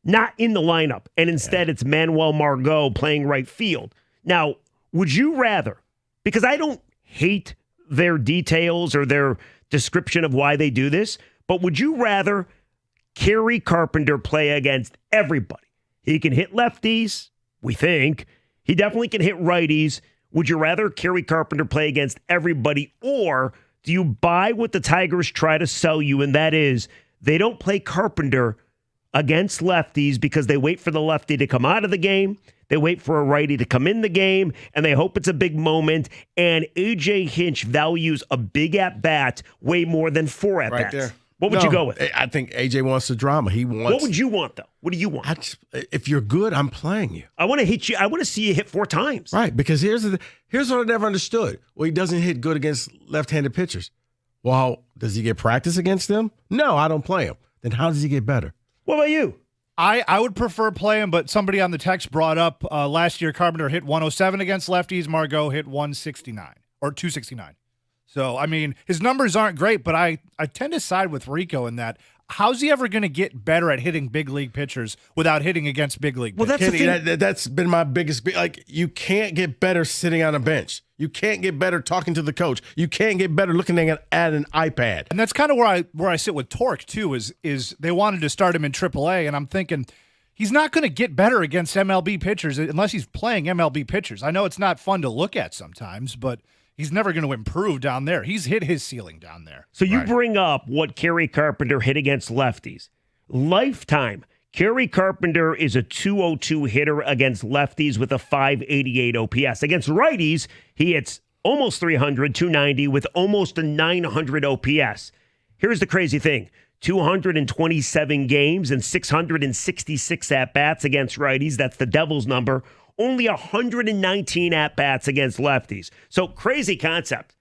not in the lineup, and instead it's Manuel Margot playing right field. Now, would you rather, because I don't hate their details or their description of why they do this, but would you rather Kerry Carpenter play against everybody? He can hit lefties, we think. He definitely can hit righties. Would you rather Kerry Carpenter play against everybody, or do you buy what the Tigers try to sell you, and that is they don't play Carpenter against lefties because they wait for the lefty to come out of the game, they wait for a righty to come in the game, and they hope it's a big moment, and A.J. Hinch values a big at-bat way more than 4 at-bats. Right there. What would you go with? I think AJ wants the drama. He wants. What would you want, though? What do you want? If you're good, I'm playing you. I want to hit you. I want to see you hit 4 times. Right, because here's what I never understood. Well, he doesn't hit good against left-handed pitchers. Well, does he get practice against them? No, I don't play him. Then how does he get better? What about you? I would prefer playing, but somebody on the text brought up last year Carpenter hit 107 against lefties. Margot hit 169 or 269. So, I mean, his numbers aren't great, but I tend to side with Rico in that. How's he ever going to get better at hitting big league pitchers without hitting against big league pitchers? Well, that's the thing. That's been my biggest. Like, you can't get better sitting on a bench. You can't get better talking to the coach. You can't get better looking at an iPad. And that's kind of where I sit with Torque too. Is they wanted to start him in AAA, and I'm thinking he's not going to get better against MLB pitchers unless he's playing MLB pitchers. I know it's not fun to look at sometimes, but he's never going to improve down there. He's hit his ceiling down there. So you bring up what Kerry Carpenter hit against lefties. Lifetime, Kerry Carpenter is a 202 hitter against lefties with a 588 OPS. Against righties, he hits almost 300, 290 with almost a 900 OPS. Here's the crazy thing. 227 games and 666 at-bats against righties. That's the Devils' number. Only 119 at-bats against lefties. So crazy concept.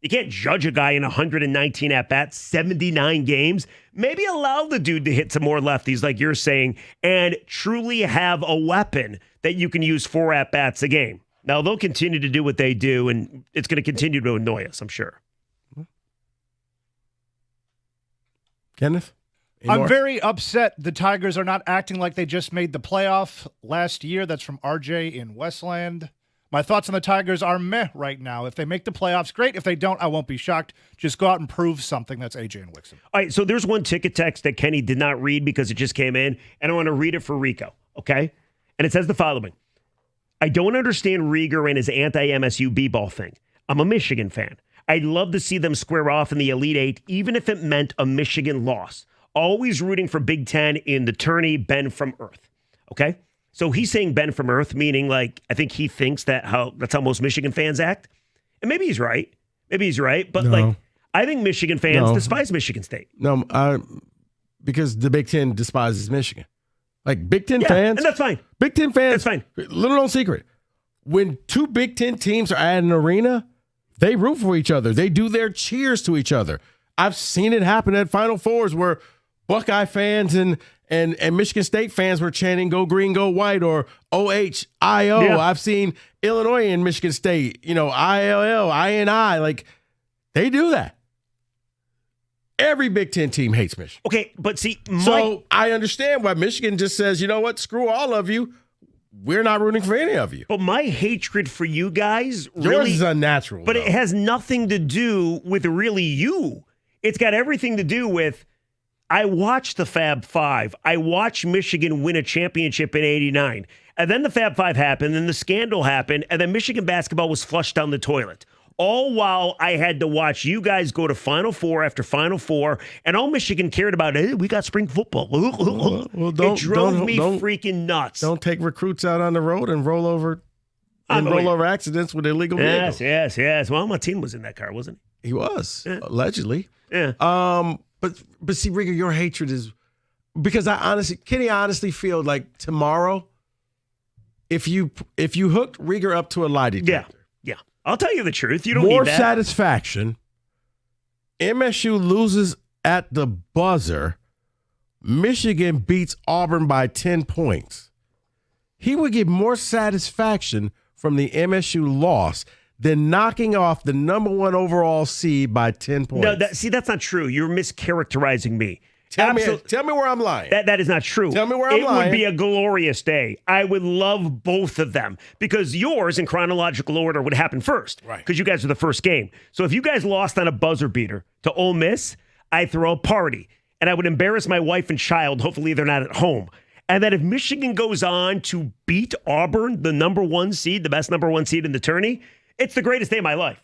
You can't judge a guy in 119 at-bats, 79 games. Maybe allow the dude to hit some more lefties like you're saying and truly have a weapon that you can use 4 at-bats a game. Now, they'll continue to do what they do, and it's going to continue to annoy us, I'm sure. Kenneth? I'm very upset the Tigers are not acting like they just made the playoff last year. That's from RJ in Westland. My thoughts on the Tigers are meh right now. If they make the playoffs, great. If they don't, I won't be shocked. Just go out and prove something. That's AJ and Wixom. All right, so there's one ticket text that Kenny did not read because it just came in, and I want to read it for Rico, okay? And it says the following. I don't understand Rieger and his anti-MSU b-ball thing. I'm a Michigan fan. I'd love to see them square off in the Elite Eight, even if it meant a Michigan loss. Always rooting for Big Ten in the tourney, Ben from Earth. Okay? So he's saying Ben from Earth, meaning like I think he thinks that's how most Michigan fans act. And maybe he's right. But like I think Michigan fans despise Michigan State. No, because the Big Ten despises Michigan. Like Big Ten fans. And that's fine. Big Ten fans. That's fine. Little known secret. When two Big Ten teams are at an arena, they root for each other. They do their cheers to each other. I've seen it happen at Final Fours where Buckeye fans and Michigan State fans were chanting "Go Green, Go White" or "OHIO." Yeah. I've seen Illinois and Michigan State, ILL, INI. Like they do that. Every Big Ten team hates Michigan. Okay, but see, So I understand why Michigan just says, you know what, screw all of you. We're not rooting for any of you. but my hatred for you guys Yours really is unnatural. but though. it has nothing to do with really you. It's got everything to do with I watched the Fab Five. I watched Michigan win a championship in '89. And then the Fab Five happened, then the scandal happened, and then Michigan basketball was flushed down the toilet. All while I had to watch you guys go to Final Four after Final Four, and all Michigan cared about, hey, we got spring football. It drove me freaking nuts. Don't take recruits out on the road and roll over accidents with illegal vehicles. Yes. Well, my team was in that car, wasn't He was, allegedly. he? Yeah. But see, Rigger, your hatred is because Kenny honestly feel like tomorrow, if you hooked Rigger up to a lie detector, Yeah. I'll tell you the truth. You don't more need that. satisfaction. MSU loses at the buzzer. Michigan beats Auburn by 10 points. He would get more satisfaction from the MSU loss than knocking off the number 1 overall seed by 10 points. No, that's not true. You're mischaracterizing me. Tell me where I'm lying. That is not true. Tell me where I'm It lying. would be a glorious day. I would love both of them because yours in chronological order would happen first. Right. Because you guys were the first game. So if you guys lost on a buzzer beater to Ole Miss, I'd throw a party. And I would embarrass my wife and child. Hopefully they're not at home. And then if Michigan goes on to beat Auburn, the number 1 seed, the best number 1 seed in the tourney, it's the greatest day of my life.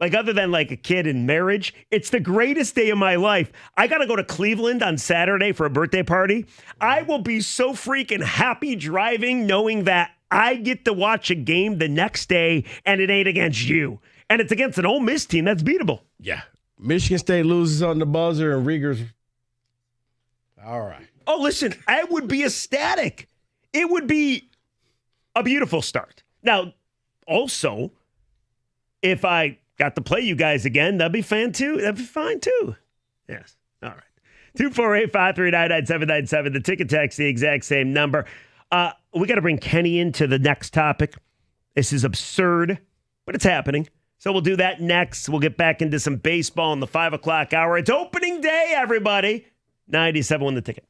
Like other than like a kid in marriage, it's the greatest day of my life. I got to go to Cleveland on Saturday for a birthday party. I will be so freaking happy driving knowing that I get to watch a game the next day and it ain't against you. And it's against an Ole Miss team that's beatable. Yeah. Michigan State loses on the buzzer and Rigger's. All right. Oh, listen, I would be ecstatic. It would be a beautiful start. Now, also, if I got to play you guys again, that'd be fun too. That'd be fine too. Yes. All right. 248-539-9797. The ticket text, the exact same number. We got to bring Kenny into the next topic. This is absurd, but it's happening. So we'll do that next. We'll get back into some baseball in the 5 o'clock hour. It's opening day, everybody. 97 won the ticket.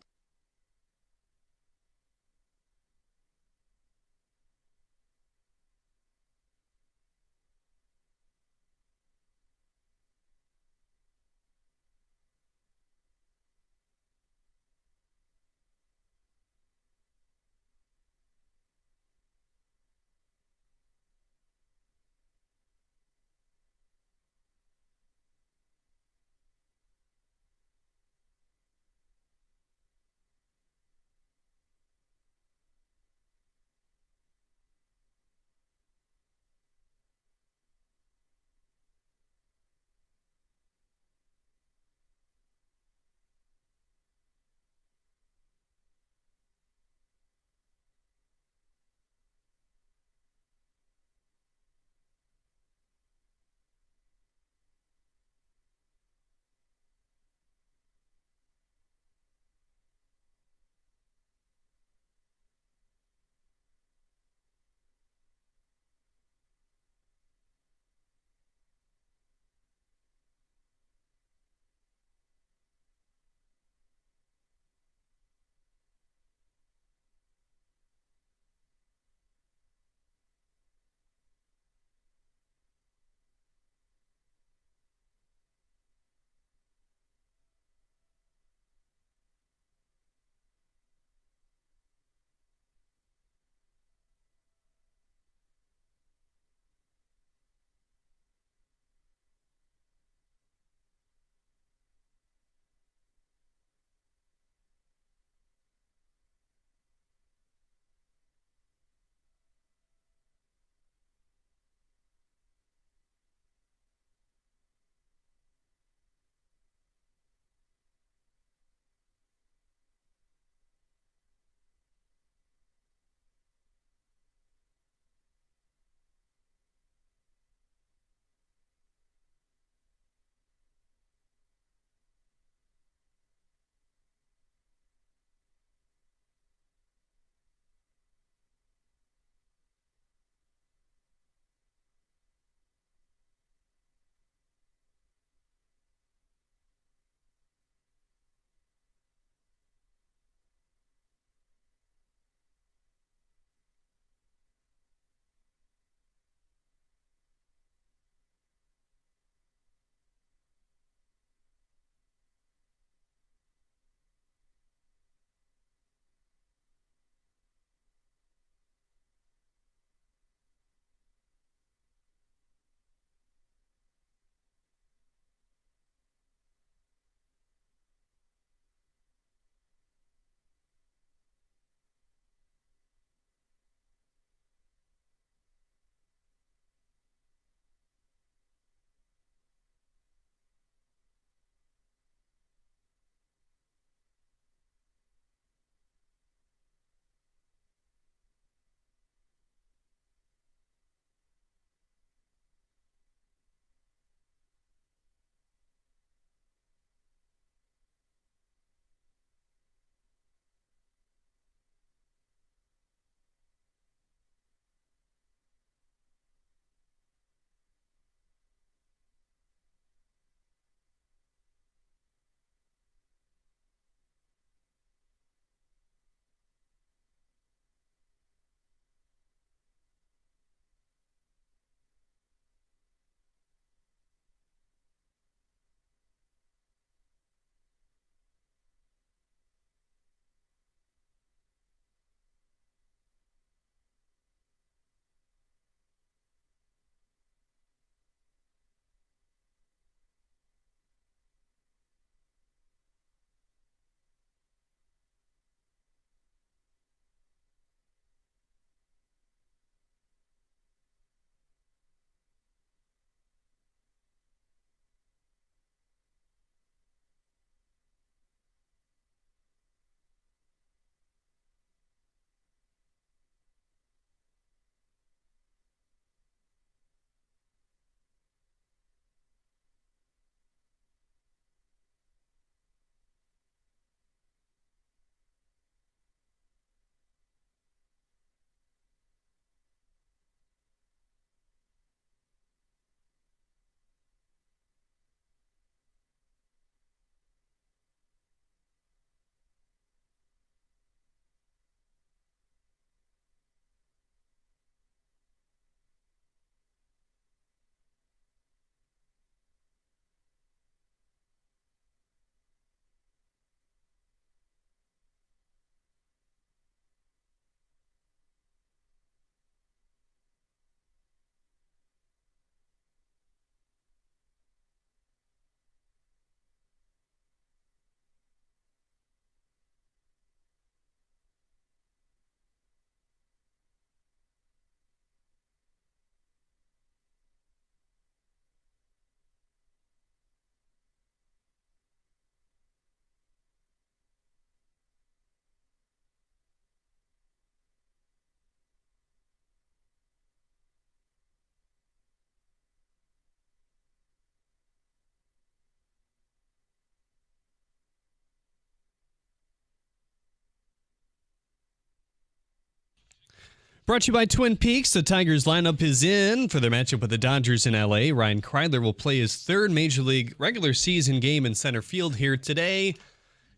Brought to you by Twin Peaks. The Tigers lineup is in for their matchup with the Dodgers in L.A. Ryan Kreidler will play his third Major League regular season game in center field here today.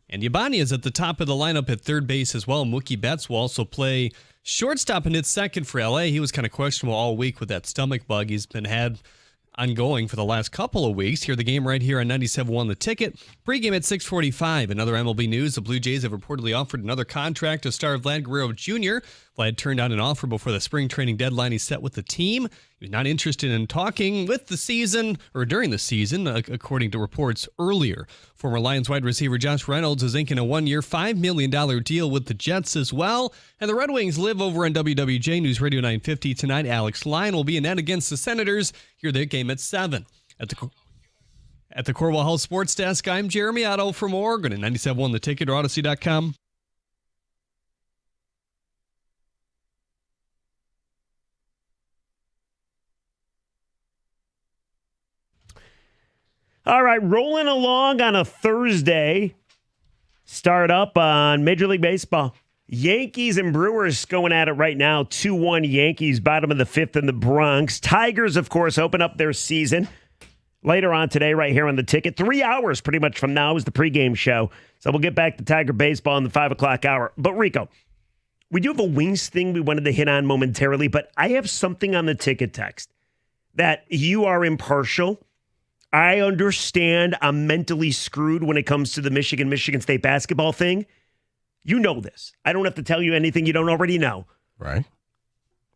And Yabani is at the top of the lineup at third base as well. Mookie Betts will also play shortstop and hit second for L.A. He was kind of questionable all week with that stomach bug he's been had ongoing for the last couple of weeks. Hear the game right here on 97.1 The Ticket. Pre-game at 6:45. Another MLB news. The Blue Jays have reportedly offered another contract to star Vlad Guerrero Jr. Vlad turned down an offer before the spring training deadline he set with the team. He was not interested in talking with the season or during the season, according to reports earlier. Former Lions wide receiver Josh Reynolds is inking a one-year, $5 million deal with the Jets as well. And the Red Wings live over on WWJ News Radio 950 tonight. Alex Lyon will be in net against the Senators. Hear their game at 7. At the Corwell Health Sports Desk, I'm Jeremy Otto from Oregon at 97.1 The Ticket or Odyssey.com. All right, rolling along on a Thursday. Start up on Major League Baseball. Yankees and Brewers going at it right now. 2-1 Yankees, bottom of the fifth in the Bronx. Tigers, of course, open up their season later on today right here on The Ticket. 3 hours pretty much from now is the pregame show. So we'll get back to Tiger baseball in the 5 o'clock hour. But Rico, we do have a Wings thing we wanted to hit on momentarily, but I have something on the ticket text that you are impartial. I understand I'm mentally screwed when it comes to the Michigan State basketball thing. You know this. I don't have to tell you anything you don't already know. Right.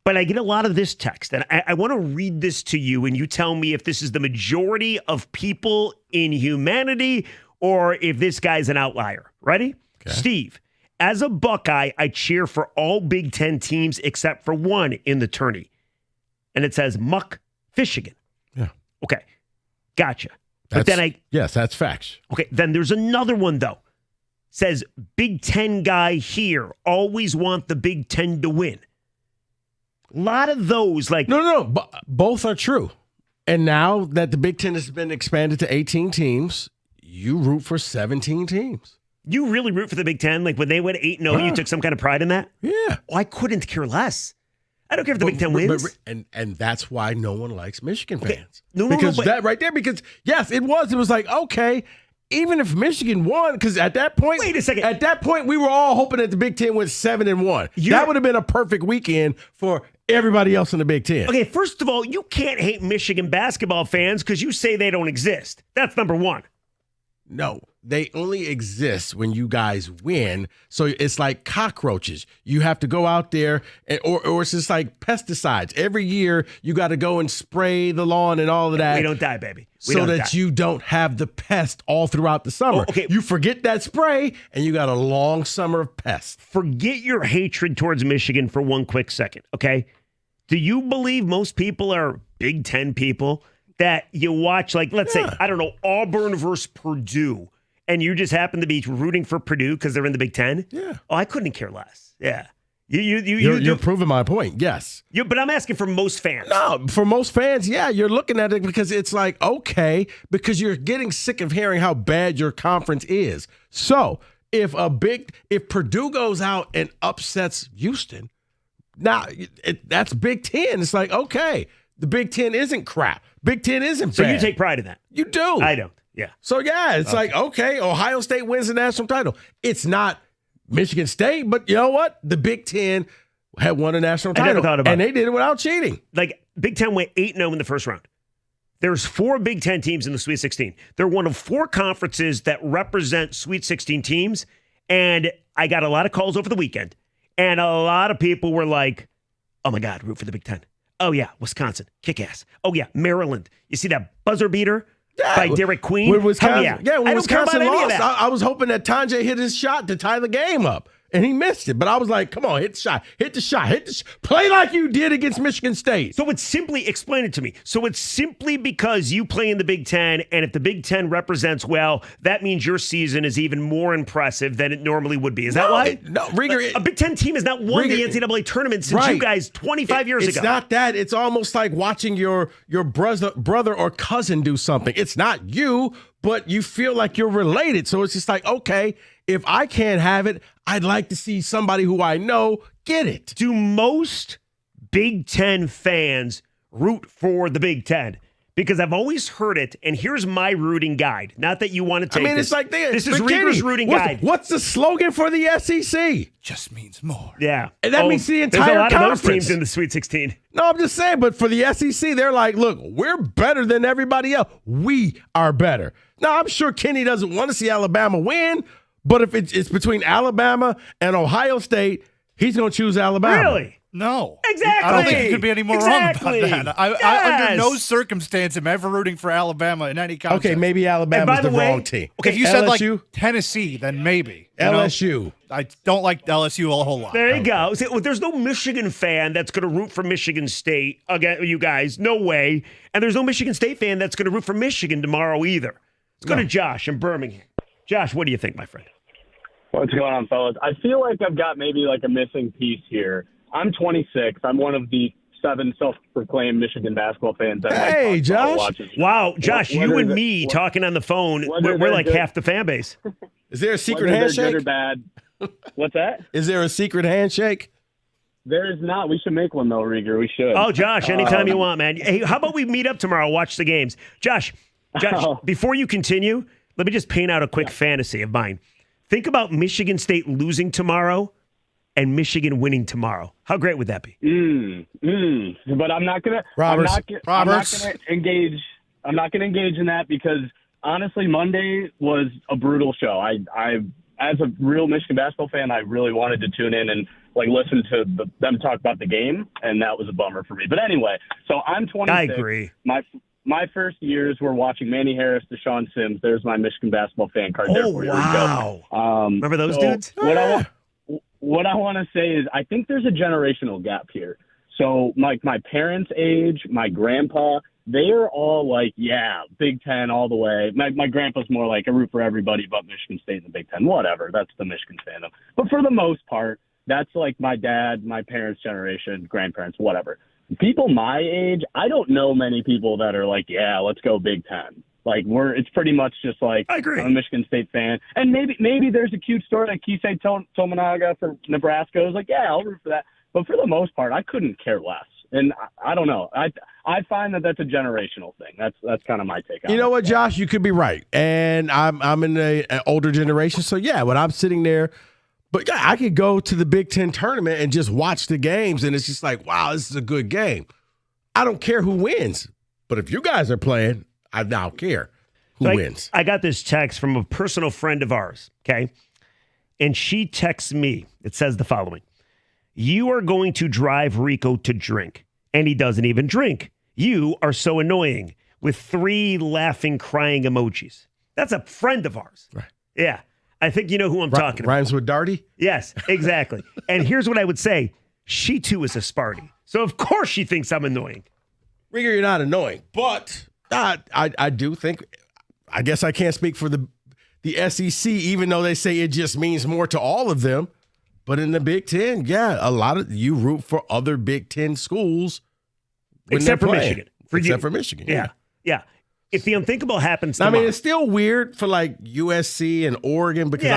But I get a lot of this text, and I want to read this to you, and you tell me if this is the majority of people in humanity or if this guy's an outlier. Ready? Okay. Steve, as a Buckeye, I cheer for all Big Ten teams except for one in the tourney. And it says Muck, Michigan. Yeah. Okay. Gotcha. But then yes, that's facts. Okay, then there's another one, though. Says, Big Ten guy here. Always want the Big Ten to win. A lot of those, like... No. Both are true. And now that the Big Ten has been expanded to 18 teams, you root for 17 teams. You really root for the Big Ten? Like when they went 8-0, you took some kind of pride in that? Yeah. Oh, I couldn't care less. I don't care if the Big Ten wins. And that's why no one likes Michigan fans. No, that right there, because yes, it was like, okay, even if Michigan won, because at that point, wait a second. At that point, we were all hoping that the Big Ten went 7-1. That would have been a perfect weekend for everybody else in the Big Ten. Okay, first of all, you can't hate Michigan basketball fans because you say they don't exist. That's number one. No, they only exist when you guys win. So it's like cockroaches. You have to go out there, or it's just like pesticides. Every year, you got to go and spray the lawn and all of that. We don't die, baby. So that you don't have the pest all throughout the summer. Oh, okay. You forget that spray, and you got a long summer of pests. Forget your hatred towards Michigan for one quick second, okay? Do you believe most people are Big Ten people? That you watch, like, let's say, I don't know, Auburn versus Purdue, and you just happen to be rooting for Purdue because they're in the Big Ten? Yeah. Oh, I couldn't care less. Yeah. You're proving my point, yes. But I'm asking for most fans. No, for most fans, yeah, you're looking at it because it's like, okay, because you're getting sick of hearing how bad your conference is. So if Purdue goes out and upsets Houston, now that's Big Ten. It's like, okay, the Big Ten isn't crap. Big Ten isn't bad. So you take pride in that? You do. I don't. Yeah. So, yeah, it's like, okay, Ohio State wins the national title. It's not Michigan State, but you know what? The Big Ten had won a national title. I never thought about and they did it without cheating. Like, Big Ten went 8-0 in the first round. There's 4 Big Ten teams in the Sweet 16. They're one of 4 conferences that represent Sweet 16 teams, and I got a lot of calls over the weekend, and a lot of people were like, oh, my God, root for the Big Ten. Oh, yeah, Wisconsin, kick ass. Oh, yeah, Maryland. You see that buzzer beater by Derek Queen? When Wisconsin, when I don't Wisconsin care about any of lost, that. I was hoping that Tanjay hit his shot to tie the game up. And he missed it. But I was like, come on, hit the shot. Play like you did against Michigan State. So explain it to me. So it's simply because you play in the Big Ten, and if the Big Ten represents well, that means your season is even more impressive than it normally would be. Is that why? No, Rieger. A Big Ten team has not won the NCAA tournament since you guys 25 years ago. It's not that. It's almost like watching your brother or cousin do something. It's not you, but you feel like you're related. So it's just like, okay, if I can't have it, I'd like to see somebody who I know get it. Do most Big Ten fans root for the Big Ten? Because I've always heard it, and here's my rooting guide. Not that you want to take this. It's like this is Rieger's rooting guide. What's the slogan for the SEC? Just means more. Yeah. And that means the entire There's a lot conference. of those teams in the Sweet 16. No, I'm just saying, but for the SEC, they're like, look, we're better than everybody else. We are better. Now, I'm sure Kenny doesn't want to see Alabama win, but if it's between Alabama and Ohio State, he's going to choose Alabama. Really? No. Exactly. I don't think you could be any more Exactly. wrong about that. I under no circumstance am I ever rooting for Alabama in any contest. Okay, maybe Alabama's the wrong team. Okay, if you LSU? said like Tennessee, then maybe. LSU. I don't like LSU a whole lot. There you go. See, well, there's no Michigan fan that's going to root for Michigan State. Again, you guys, no way. And there's no Michigan State fan that's going to root for Michigan tomorrow either. Let's go to Josh in Birmingham. Josh, what do you think, my friend? What's going on, fellas? I feel like I've got maybe like a missing piece here. I'm 26. I'm one of the 7 self-proclaimed Michigan basketball fans. Hey, Josh. Wow, Josh, you and me talking on the phone, we're like half the fan base. Is there a secret Whether handshake? they're good or bad. What's that? Is there a secret handshake? There is not. We should make one, though, Rieger. We should. Oh, Josh, anytime you want, man. Hey, how about we meet up tomorrow, watch the games? Josh, before you continue, let me just paint out a quick fantasy of mine. Think about Michigan State losing tomorrow and Michigan winning tomorrow. How great would that be? But I'm not gonna. Roberts. I'm not gonna engage. I'm not gonna engage in that because honestly, Monday was a brutal show. I as a real Michigan basketball fan, I really wanted to tune in and like listen to them talk about the game, and that was a bummer for me. But anyway, so I'm 26. I agree. My first years were watching Manny Harris, Deshaun Sims. There's my Michigan basketball fan card. There for you. Wow. Remember those dudes? What I want to say is I think there's a generational gap here. So like my parents' age, my grandpa, they are all like, yeah, Big Ten all the way. My grandpa's more like a root for everybody but Michigan State and the Big Ten. Whatever. That's the Michigan fandom. But for the most part, that's like my dad, my parents' generation, grandparents, whatever. People my age, I don't know many people that are like, yeah, let's go Big Ten. Like it's pretty much just like I agree. I'm a Michigan State fan, and maybe there's a cute story like Kisei Tominaga from Nebraska. I was like, yeah, I'll root for that. But for the most part, I couldn't care less. And I don't know. I find that that's a generational thing. That's kind of my take on it. You know what, Josh? You could be right. And I'm in an older generation, so yeah, when I'm sitting there. But yeah, I could go to the Big Ten tournament and just watch the games, and it's just like, wow, this is a good game. I don't care who wins, but if you guys are playing, I now care who wins. I got this text from a personal friend of ours, okay? And she texts me. It says the following. You are going to drive Rico to drink, and he doesn't even drink. You are so annoying with 3 laughing, crying emojis. That's a friend of ours. Right. Yeah. I think you know who I'm talking about. Rhymes with Darty? Yes, exactly. And here's what I would say. She, too, is a Sparty. So, of course, she thinks I'm annoying. Rieger, you're not annoying. But I do think, I guess I can't speak for the SEC, even though they say it just means more to all of them. But in the Big Ten, yeah, a lot of you root for other Big Ten schools. Except for Michigan. Except for Michigan, yeah. Yeah. If the unthinkable happens I tomorrow. mean, it's still weird for like USC and Oregon because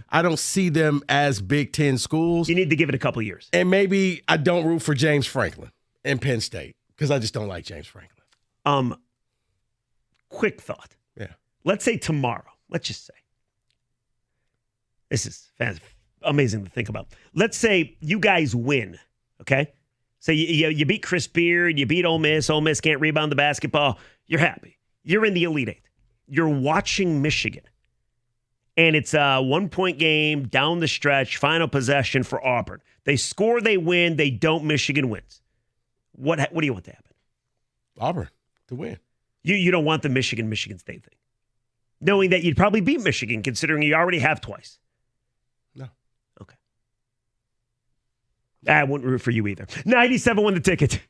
I don't see them as Big Ten schools. You need to give it a couple years. And maybe I don't root for James Franklin and Penn State because I just don't like James Franklin. Quick thought. Yeah. Let's say tomorrow. Let's just say. This is amazing to think about. Let's say you guys win, okay? So you beat Chris Beard, you beat Ole Miss. Ole Miss can't rebound the basketball. You're happy. You're in the Elite Eight. You're watching Michigan. And it's a 1-point game down the stretch, final possession for Auburn. They score, they win, they don't, Michigan wins. What do you want to happen? Auburn to win. You don't want the Michigan State thing. Knowing that you'd probably beat Michigan, considering you already have twice. No. Okay. I wouldn't root for you either. 97 won the ticket.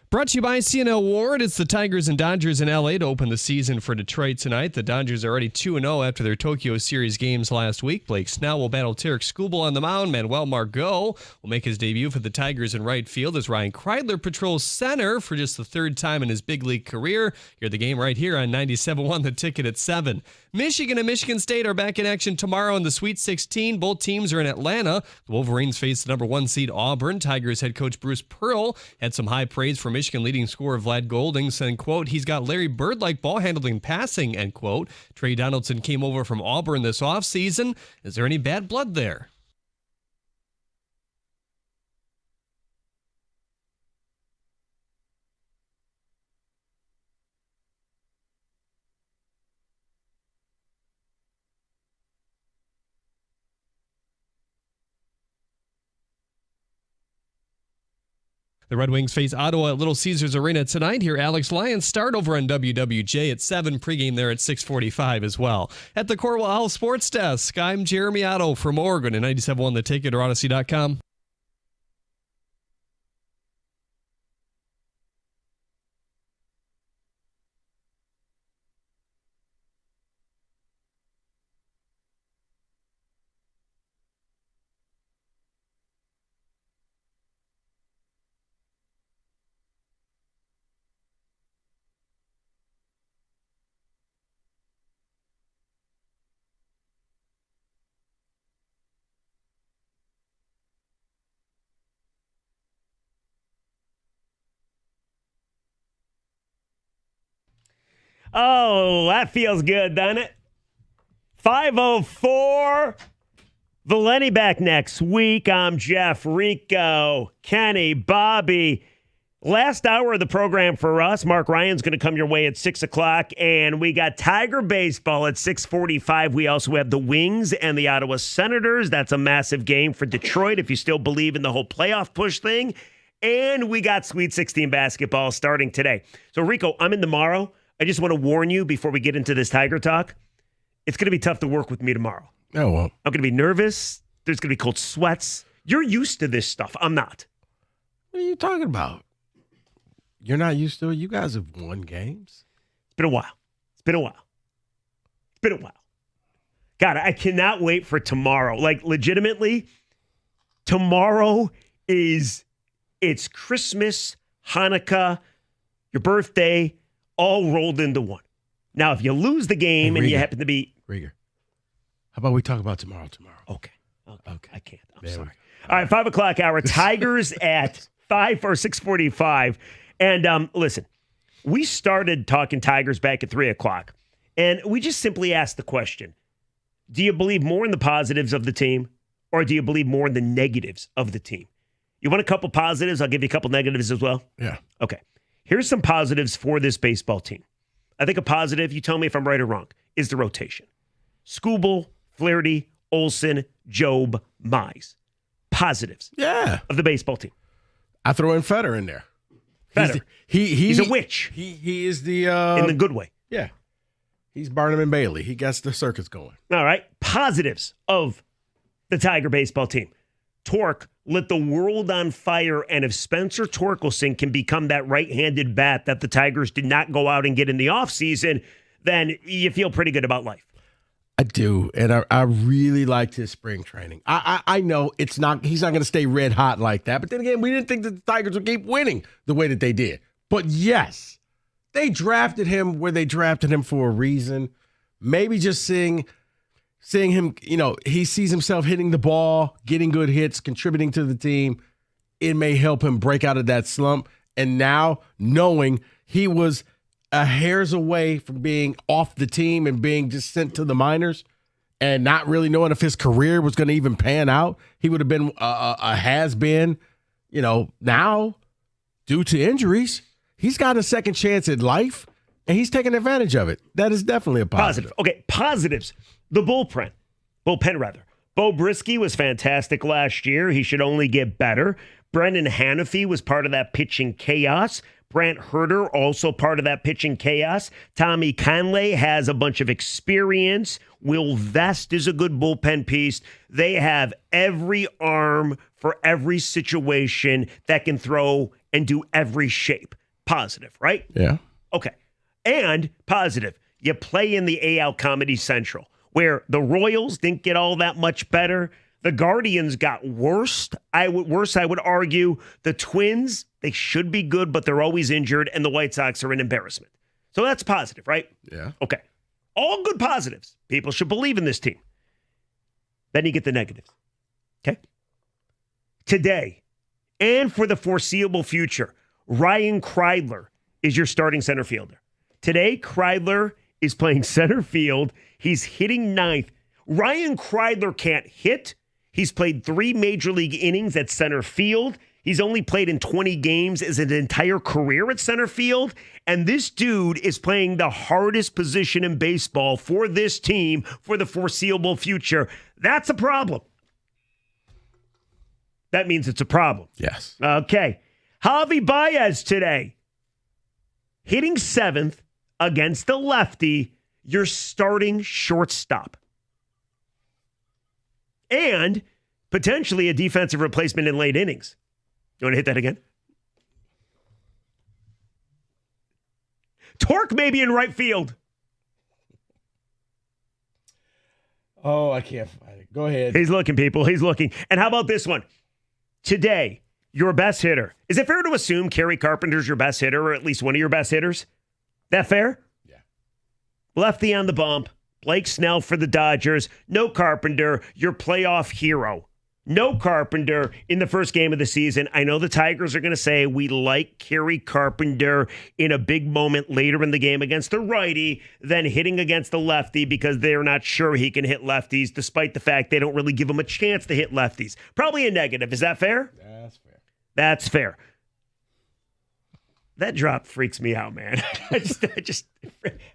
Brought to you by CNL Ward. It's the Tigers and Dodgers in LA to open the season for Detroit tonight. The Dodgers are already 2-0 after their Tokyo Series games last week. Blake Snell will battle Tarek Skubal on the mound. Manuel Margot will make his debut for the Tigers in right field as Ryan Kreidler patrols center for just the third time in his big league career. Hear the game right here on 97.1 The Ticket at 7. Michigan and Michigan State are back in action tomorrow in the Sweet 16. Both teams are in Atlanta. The Wolverines face the number 1 seed Auburn. Tigers head coach Bruce Pearl had some high praise for Michigan leading scorer Vlad Golding, saying, quote, he's got Larry Bird-like ball handling passing, end quote. Trey Donaldson came over from Auburn this offseason. Is there any bad blood there? The Red Wings face Ottawa at Little Caesars Arena tonight. Here, Alex Lyons start over on WWJ at 7. Pregame there at 6:45 as well. At the Corwell Health Sports Desk, I'm Jeremy Otto from Oregon at 97.1 The Ticket or Odyssey.com. Oh, that feels good, doesn't it? 5:04. Valenti back next week. I'm Jeff, Rico, Kenny, Bobby. Last hour of the program for us. Mark Ryan's going to come your way at 6 o'clock, and we got Tiger baseball at 6:45. We also have the Wings and the Ottawa Senators. That's a massive game for Detroit if you still believe in the whole playoff push thing. And we got Sweet 16 basketball starting today. So, Rico, I'm in tomorrow. I just want to warn you before we get into this Tiger talk. It's going to be tough to work with me tomorrow. Oh, well. I'm going to be nervous. There's going to be cold sweats. You're used to this stuff. I'm not. What are you talking about? You're not used to it? You guys have won games. It's been a while. God, I cannot wait for tomorrow. Like, legitimately, tomorrow it's Christmas, Hanukkah, your birthday, all rolled into one. Now, if you lose the game and you happen to be... Rieger, how about we talk about tomorrow? Okay. I can't. I'm sorry. All right, 5 o'clock hour. Tigers at 5 or 6:45. And listen, we started talking Tigers back at 3 o'clock. And we just simply asked the question, do you believe more in the positives of the team or do you believe more in the negatives of the team? You want a couple positives? I'll give you a couple negatives as well. Yeah. Okay. Here's some positives for this baseball team. I think a positive, you tell me if I'm right or wrong, is the rotation. Skubal, Flaherty, Olsen, Job, Mize. Positives of the baseball team. I throw in Fetter in there. Fetter. He's a witch. He is the... in the good way. Yeah. He's Barnum and Bailey. He gets the circus going. All right. Positives of the Tiger baseball team. Torque lit the world on fire, and if Spencer Torkelson can become that right-handed bat that the Tigers did not go out and get in the offseason, then you feel pretty good about life. I do, and I really liked his spring training. I know he's not going to stay red hot like that, but then again, we didn't think that the Tigers would keep winning the way that they did. But yes, they drafted him where they drafted him for a reason. Maybe just seeing him, he sees himself hitting the ball, getting good hits, contributing to the team. It may help him break out of that slump. And now knowing he was a hair's away from being off the team and being just sent to the minors and not really knowing if his career was going to even pan out, he would have been a has-been. Now, due to injuries, he's got a second chance at life, and he's taking advantage of it. That is definitely a positive. Okay, positives. The bullpen. Bo Brisky was fantastic last year. He should only get better. Brendan Hanafy was part of that pitching chaos. Brant Herter, also part of that pitching chaos. Tommy Conley has a bunch of experience. Will Vest is a good bullpen piece. They have every arm for every situation that can throw and do every shape. Positive, right? Yeah. Okay. And positive, you play in the AL Comedy Central, where the Royals didn't get all that much better. The Guardians got worse. I would argue. The Twins, they should be good, but they're always injured, and the White Sox are an embarrassment. So that's positive, right? Yeah. Okay. All good positives. People should believe in this team. Then you get the negatives. Okay? Today, and for the foreseeable future, Ryan Kreidler is your starting center fielder. Today, Kreidler is playing center field. He's hitting ninth. Ryan Kreidler can't hit. He's played 3 major league innings at center field. He's only played in 20 games as an entire career at center field. And this dude is playing the hardest position in baseball for this team for the foreseeable future. That's a problem. That means it's a problem. Yes. Okay. Javi Baez today, hitting 7th against the lefty, your starting shortstop. And potentially a defensive replacement in late innings. You want to hit that again? Torque may be in right field. Oh, I can't find it. Go ahead. He's looking, people. He's looking. And how about this one? Today, your best hitter. Is it fair to assume Kerry Carpenter's your best hitter, or at least one of your best hitters? That fair? Yeah. Lefty on the bump. Blake Snell for the Dodgers. No Carpenter, your playoff hero. No Carpenter in the first game of the season. I know the Tigers are going to say we like Kerry Carpenter in a big moment later in the game against the righty than hitting against the lefty because they're not sure he can hit lefties, despite the fact they don't really give him a chance to hit lefties. Probably a negative. Is that fair? That's fair. That's fair. That drop freaks me out, man. I just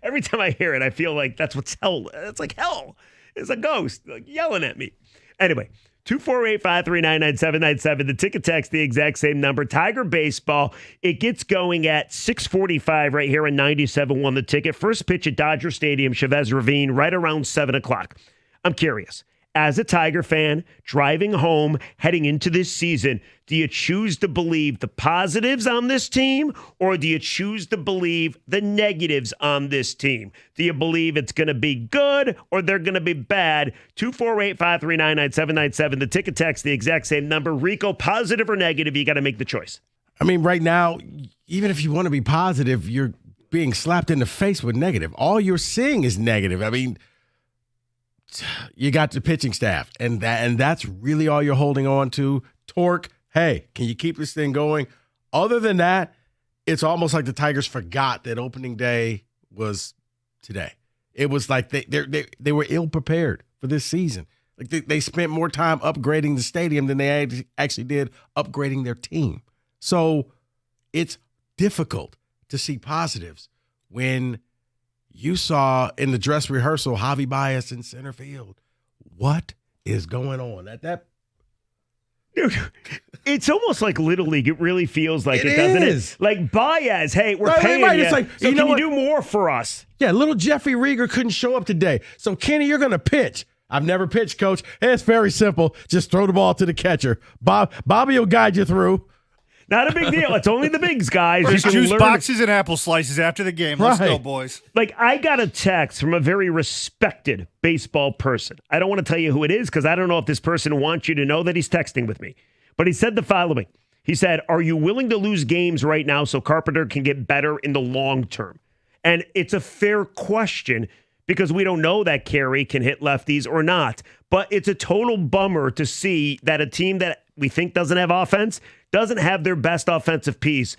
every time I hear it, I feel like that's what's hell. It's like hell. It's a ghost like yelling at me. Anyway, 248-539-9797. The ticket text, the exact same number. Tiger Baseball. It gets going at 6:45 right here in 97.1 The Ticket. First pitch at Dodger Stadium, Chavez Ravine, right around 7 o'clock. I'm curious. As a Tiger fan, driving home, heading into this season, do you choose to believe the positives on this team, or do you choose to believe the negatives on this team? Do you believe it's going to be good or they're going to be bad? 248-539-9797. The ticket text, the exact same number. Rico, positive or negative, you got to make the choice. I mean, right now, even if you want to be positive, you're being slapped in the face with negative. All you're seeing is negative. I mean, you got the pitching staff, and that's really all you're holding on to. Torque, hey, can you keep this thing going? Other than that, it's almost like the Tigers forgot that opening day was today. It was like they were ill prepared for this season. Like they spent more time upgrading the stadium than they actually did upgrading their team. So it's difficult to see positives when you saw in the dress rehearsal Javi Baez in center field. What is going on at that? Dude, it's almost like Little League. It really feels like it, doesn't it? Like Baez, hey, we're paying you. It's like, so can you do more for us? Yeah, little Jeffrey Rieger couldn't show up today. So, Kenny, you're going to pitch. I've never pitched, Coach. Hey, it's very simple. Just throw the ball to the catcher. Bobby will guide you through. Not a big deal. It's only the bigs, guys. Just juice boxes and apple slices after the game. Let's go, boys. Like, I got a text from a very respected baseball person. I don't want to tell you who it is because I don't know if this person wants you to know that he's texting with me. But he said the following. He said, are you willing to lose games right now so Carpenter can get better in the long term? And it's a fair question because we don't know that Kerry can hit lefties or not. But it's a total bummer to see that a team that we think doesn't have offense doesn't have their best offensive piece,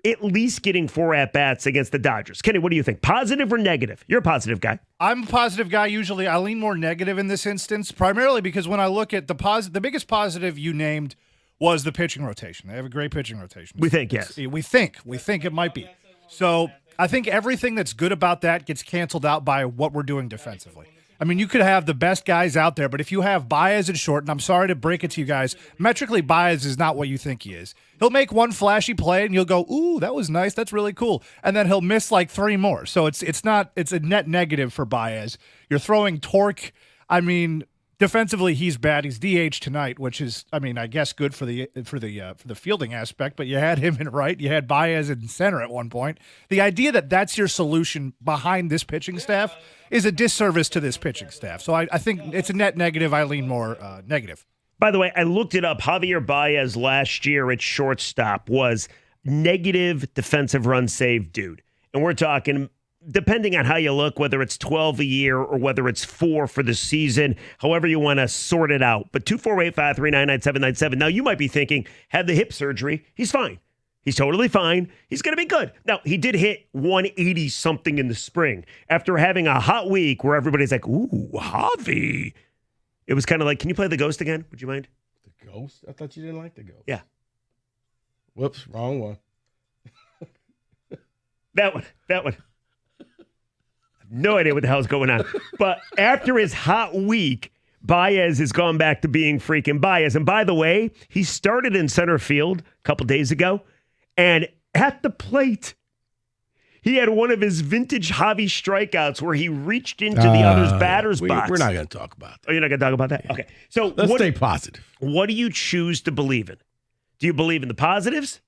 at least getting 4 at-bats against the Dodgers. Kenny, what do you think? Positive or negative? You're a positive guy. I'm a positive guy. Usually I lean more negative in this instance, primarily because when I look at the biggest positive you named was the pitching rotation. They have a great pitching rotation. We think, yes. We think it might be. So I think everything that's good about that gets canceled out by what we're doing defensively. I mean, you could have the best guys out there, but if you have Baez at short, and I'm sorry to break it to you guys, metrically Baez is not what you think he is. He'll make one flashy play, and you'll go, ooh, that was nice, that's really cool. And then he'll miss like 3 more. So it's a net negative for Baez. You're throwing Torque. I mean, Defensively, he's bad. He's DH tonight, which is, I mean, I guess good for the fielding aspect. But you had him in right, you had Baez in center at one point. The idea that that's your solution behind this pitching staff is a disservice to this pitching staff. So I think it's a net negative. I lean more negative. By the way, I looked it up. Javier Baez last year at shortstop was negative defensive run save dude, and we're talking, depending on how you look, whether it's 12 a year or whether it's 4 for the season, however you want to sort it out. But 248-539-9797. Now, you might be thinking, had the hip surgery, he's fine. He's totally fine. He's going to be good. Now, he did hit 180-something in the spring after having a hot week where everybody's like, ooh, Javi. It was kind of like, can you play the Ghost again? Would you mind? The Ghost? I thought you didn't like the Ghost. Yeah. Whoops, wrong one. That one. No idea what the hell's going on. But after his hot week, Baez has gone back to being freaking Baez. And by the way, he started in center field a couple days ago. And at the plate, he had one of his vintage Javi strikeouts where he reached into the other's batter's box. We're not going to talk about that. Oh, you're not going to talk about that? Yeah. Okay. So let's stay positive. What do you choose to believe in? Do you believe in the positives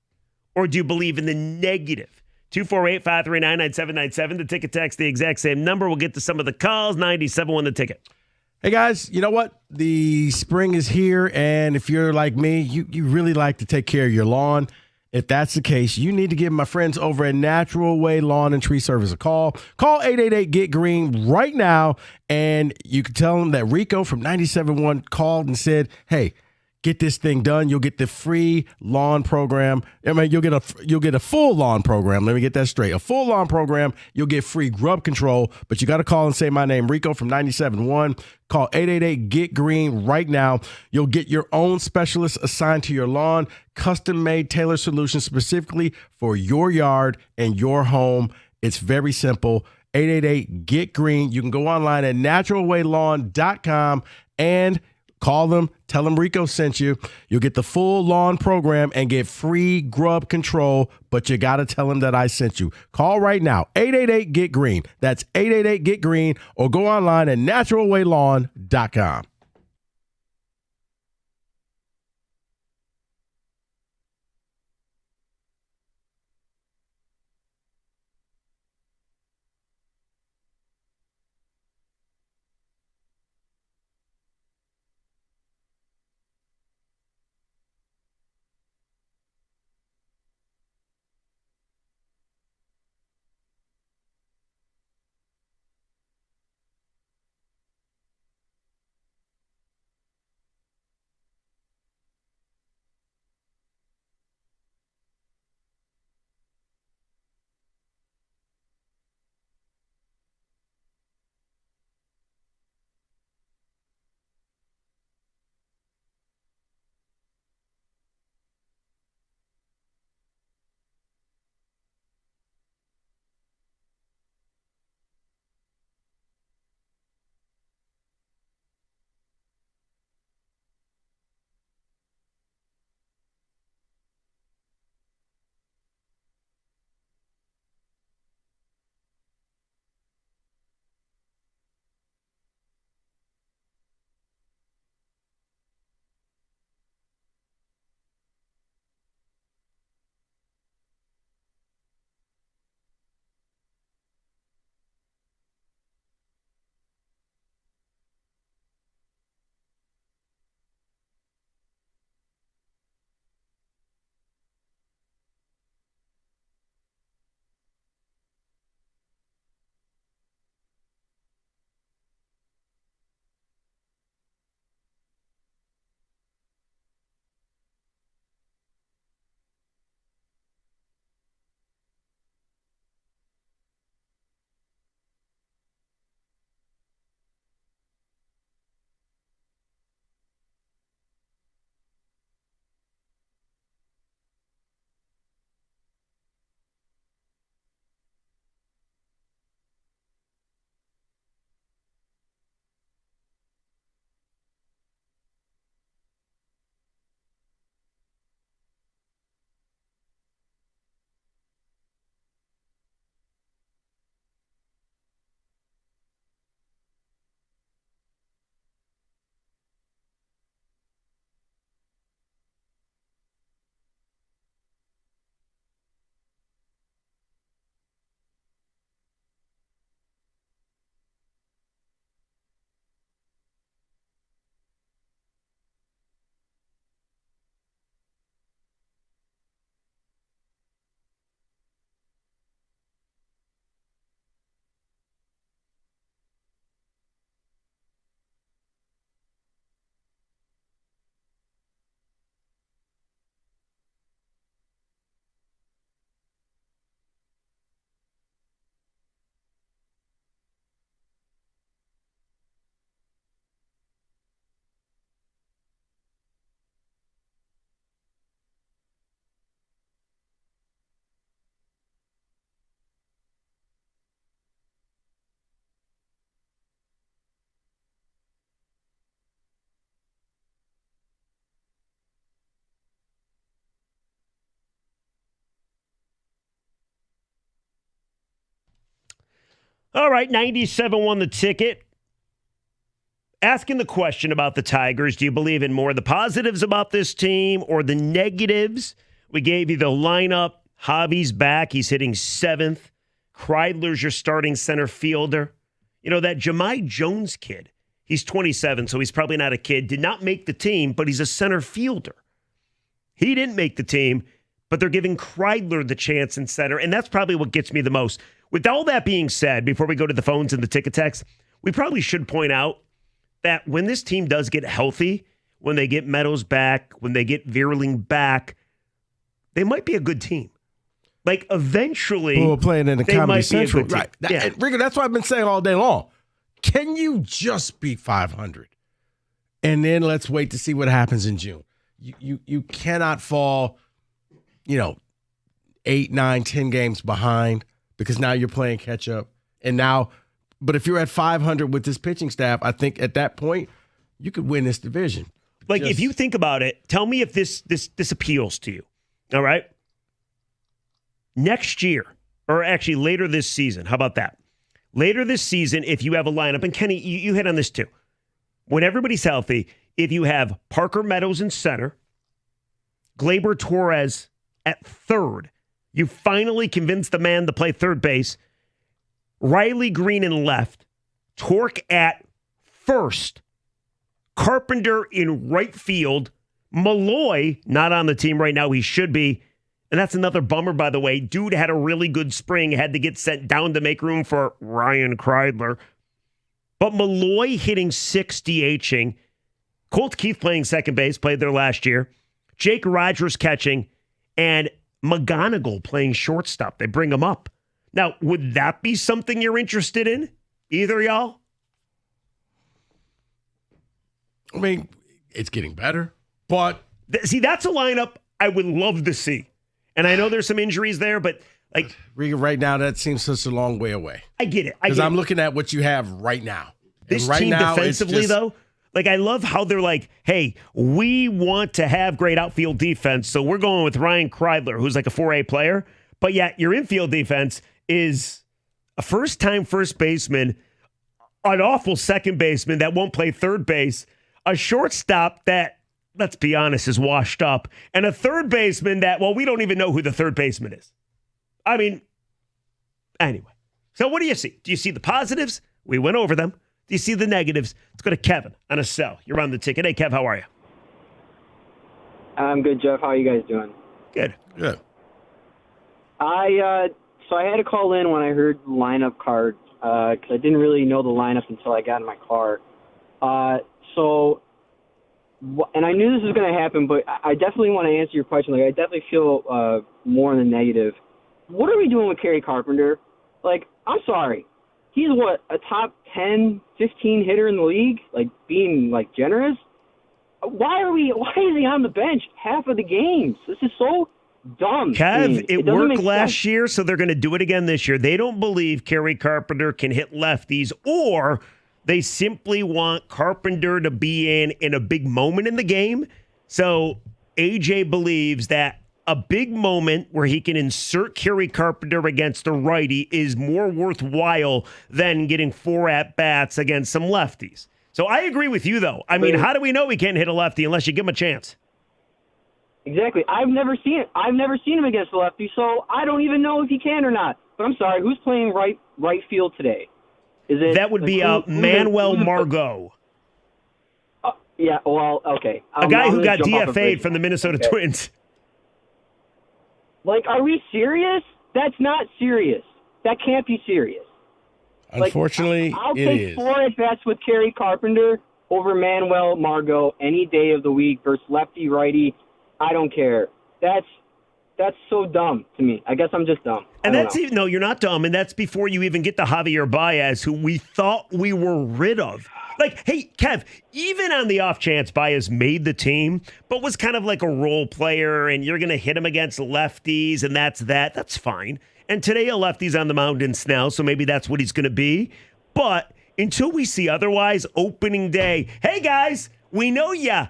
or do you believe in the negative? 248-539-9797. The ticket text, the exact same number. We'll get to some of the calls. 97-1 the ticket. Hey, guys, you know what? The spring is here, and if you're like me, you really like to take care of your lawn. If that's the case, you need to give my friends over at Natural Way Lawn and Tree Service a call. Call 888-GET-GREEN right now, and you can tell them that Rico from 97.1 called and said, hey, get this thing done. You'll get the free lawn program. I mean, you'll get a full lawn program. Let me get that straight. A full lawn program. You'll get free grub control, but you got to call and say my name, Rico from 97.1. Call 888-GET-GREEN right now. You'll get your own specialist assigned to your lawn, custom-made tailored solutions specifically for your yard and your home. It's very simple. 888-GET-GREEN. You can go online at naturalwaylawn.com and call them, tell them Rico sent you. You'll get the full lawn program and get free grub control, but you got to tell them that I sent you. Call right now, 888-GET-GREEN. That's 888-GET-GREEN, or go online at naturalwaylawn.com. All right, 97 won the ticket. Asking the question about the Tigers, do you believe in more of the positives about this team or the negatives? We gave you the lineup. Javi's back. He's hitting 7th. Kreidler's your starting center fielder. You know, that Jahmai Jones kid, he's 27, so he's probably not a kid, did not make the team, but he's a center fielder. He didn't make the team, but they're giving Kreidler the chance in center, and that's probably what gets me the most. With all that being said, before we go to the phones and the ticket text, we probably should point out that when this team does get healthy, when they get Meadows back, when they get Vierling back, they might be a good team. Like, eventually, we're playing in the they Comedy might Central. be a good team. Right. Yeah. Rico, that's what I've been saying all day long. Can you just beat 500? And then let's wait to see what happens in June. You cannot fall, 8, 9, 10 games behind because now you're playing catch up. But if you're at 500 with this pitching staff, I think at that point you could win this division. Like, if you think about it, tell me if this appeals to you. All right? Next year, or actually later this season, how about that? Later this season, if you have a lineup, and Kenny, you hit on this too. When everybody's healthy, if you have Parker Meadows in center, Gleyber Torres at third, you finally convince the man to play third base, Riley Green in left, Torque at first, Carpenter in right field, Malloy not on the team right now, he should be. And that's another bummer, by the way. Dude had a really good spring, had to get sent down to make room for Ryan Kreidler. But Malloy hitting 6, DHing. Colt Keith playing second base, played there last year. Jake Rogers catching. And McGonigal playing shortstop. They bring him up. Now, would that be something you're interested in? Either of y'all? I mean, it's getting better. But See, that's a lineup I would love to see. And I know there's some injuries there, but like right now, that seems such a long way away. I get it. Because I'm looking at what you have right now. This right team now, defensively, though, like I love how they're like, hey, we want to have great outfield defense, so we're going with Ryan Kreidler, who's like a 4A player. But yet your infield defense is a first-time first baseman, an awful second baseman that won't play third base, a shortstop that, let's be honest, is washed up, and a third baseman that, well, we don't even know who the third baseman is. I mean, anyway. So what do you see? Do you see the positives? We went over them. Do you see the negatives? Let's go to Kevin on a cell. You're on the ticket. Hey, Kev, how are you? I'm good, Jeff. How are you guys doing? Good. Good. So I had to call in when I heard the lineup card because I didn't really know the lineup until I got in my car. And I knew this was going to happen, but I definitely want to answer your question. Like, I definitely feel more in the negative. What are we doing with Kerry Carpenter? Like, I'm sorry. He's a top 10, 15 hitter in the league? Like, being, generous? Why is he on the bench half of the games? This is so dumb. Kev, it worked last sense. year, so they're going to do it again this year. They don't believe Kerry Carpenter can hit lefties, or they simply want Carpenter to be in a big moment in the game. So AJ believes that a big moment where he can insert Kerry Carpenter against a righty is more worthwhile than getting 4 at-bats against some lefties. So I agree with you, though. I mean, how do we know he can't hit a lefty unless you give him a chance? Exactly. I've never seen it. I've never seen him against a lefty, so I don't even know if he can or not. But I'm sorry, who's playing right field today? Is it that would be Manuel Margot. Yeah, well, okay. A guy who got DFA'd from the Minnesota Twins. Like, are we serious? That's not serious. That can't be serious. Unfortunately, I'll it take is. 4 at-bats with Kerry Carpenter over Manuel Margot any day of the week versus lefty-righty. I don't care. That's so dumb to me. I guess I'm just dumb. And no, you're not dumb. And that's before you even get to Javier Baez, who we thought we were rid of. Like, hey, Kev, even on the off chance Baez made the team, but was kind of like a role player, and you're going to hit him against lefties, and that's fine. And today a lefty's on the mound in Snell, so maybe that's what he's going to be. But until we see otherwise, opening day, hey, guys, we know ya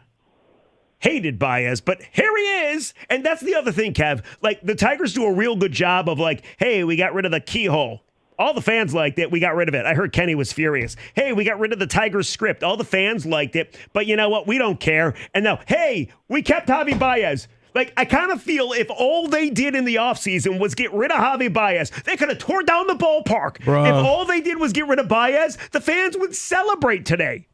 hated Baez, but here he is. And that's the other thing, Kev. Like, the Tigers do a real good job of like, hey, we got rid of the keyhole. All the fans liked it. We got rid of it. I heard Kenny was furious. Hey, we got rid of the Tigers script. All the fans liked it. But you know what? We don't care. And now, hey, we kept Javi Baez. Like, I kind of feel if all they did in the offseason was get rid of Javi Baez, they could have tore down the ballpark. Bruh. If all they did was get rid of Baez, the fans would celebrate today.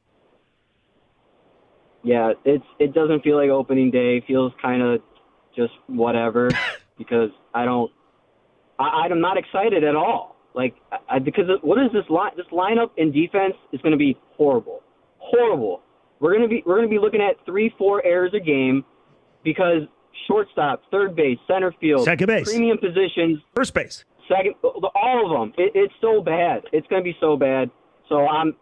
Yeah, it doesn't feel like opening day. It feels kind of just whatever because I'm not excited at all. Like, because what is this line? This lineup in defense is going to be horrible. We're going to be looking at 3-4 errors a game because shortstop, third base, center field, second base, premium positions, first base, second, all of them. It's so bad. It's going to be so bad. So I'm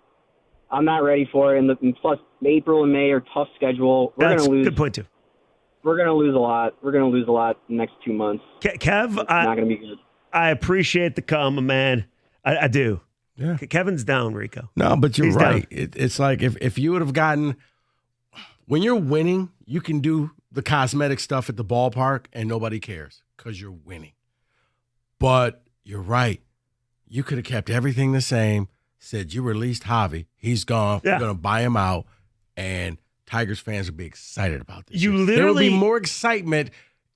not ready for it. And plus, April and May are tough schedule. We're going to lose. Good point too. We're going to lose a lot. We're going to lose a lot in the next 2 months. Kev, it's not going to be good. I appreciate the comment, man. I do. Yeah. Kevin's down, Rico. No, but you're He's right. It's like if you would have gotten – when you're winning, you can do the cosmetic stuff at the ballpark and nobody cares because you're winning. But you're right. You could have kept everything the same, said you released Javi. He's gone. Yeah. We're going to buy him out. And Tigers fans would be excited about this. You There would literally- be more excitement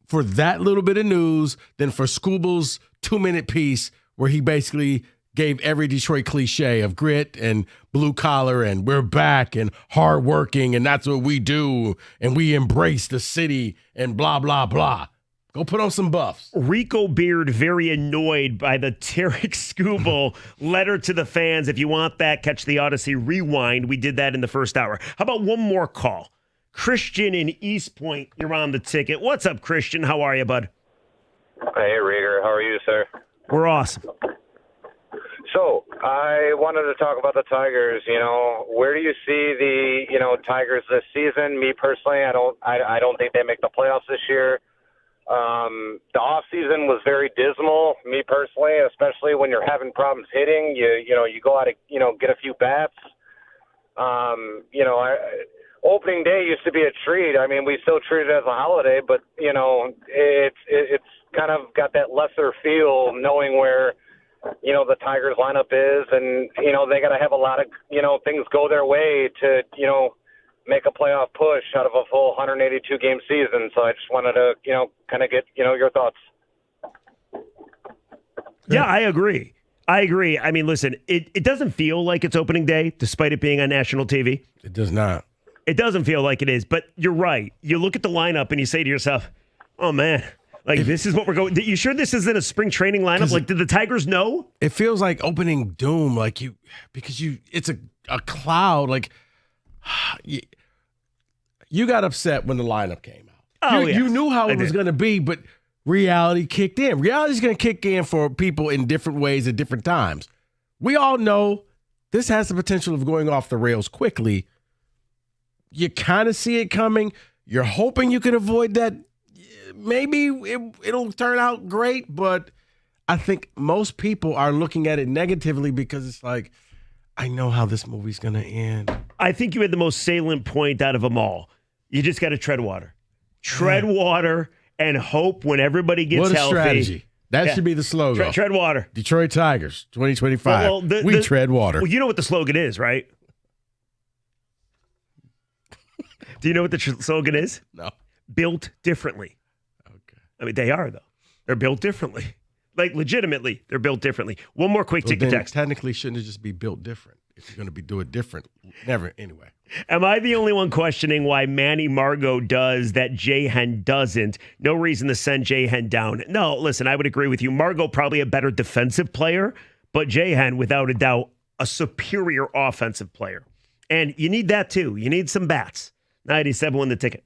for that little bit of news than for Scooble's 2-minute piece where he basically gave every Detroit cliche of grit and blue collar and we're back and hardworking and that's what we do and we embrace the city and blah, blah, blah. Go put on some buffs. Rico Beard very annoyed by the Tarek Skubal letter to the fans. If you want that, catch the Odyssey Rewind. We did that in the first hour. How about one more call? Christian in East Point, you're on the ticket. What's up, Christian? How are you, bud? Hey, Rieger. How are you, sir? We're awesome. So, I wanted to talk about the Tigers. You know, where do you see the, Tigers this season? Me personally, I don't think they make the playoffs this year. The off season was very dismal, me personally, especially when you're having problems hitting. You go out and, get a few bats. Opening day used to be a treat. I mean, we still treat it as a holiday, but, it's kind of got that lesser feel knowing where, the Tigers lineup is. And, they got to have a lot of, things go their way to, make a playoff push out of a full 182-game season. So I just wanted to, kind of get, your thoughts. Yeah, I agree. I mean, listen, it doesn't feel like it's opening day, despite it being on national TV. It does not. It doesn't feel like it is, but you're right. You look at the lineup and you say to yourself, oh, man, this is what we're going. You sure this isn't a spring training lineup? Like, did the Tigers know? It feels like opening doom, because it's a cloud. Like, you got upset when the lineup came out. Oh, You knew how it was did. going to be, but reality kicked in. Reality's going to kick in for people in different ways at different times. We all know this has the potential of going off the rails quickly. You kind of see it coming. You're hoping you can avoid that. Maybe it'll turn out great, but I think most people are looking at it negatively because it's like, I know how this movie's going to end. I think you had the most salient point out of them all. You just got to tread water. Tread water and hope when everybody gets What a healthy. strategy. That should be the slogan. Tread water. Detroit Tigers, 2025. Well, we tread water. Well, you know what the slogan is, right? Do you know what the slogan is? No. Built differently. Okay. I mean, they are, though. They're built differently. Like, legitimately, they're built differently. One more quick ticket text. Technically, shouldn't it just be built different? If you're going to do it different. Never, anyway. Am I the only one questioning why Manny Margot does that J-Hen doesn't? No reason to send J-Hen down. No, listen, I would agree with you. Margot probably a better defensive player, but J-Hen, without a doubt, a superior offensive player. And you need that, too. You need some bats. 97 won the ticket.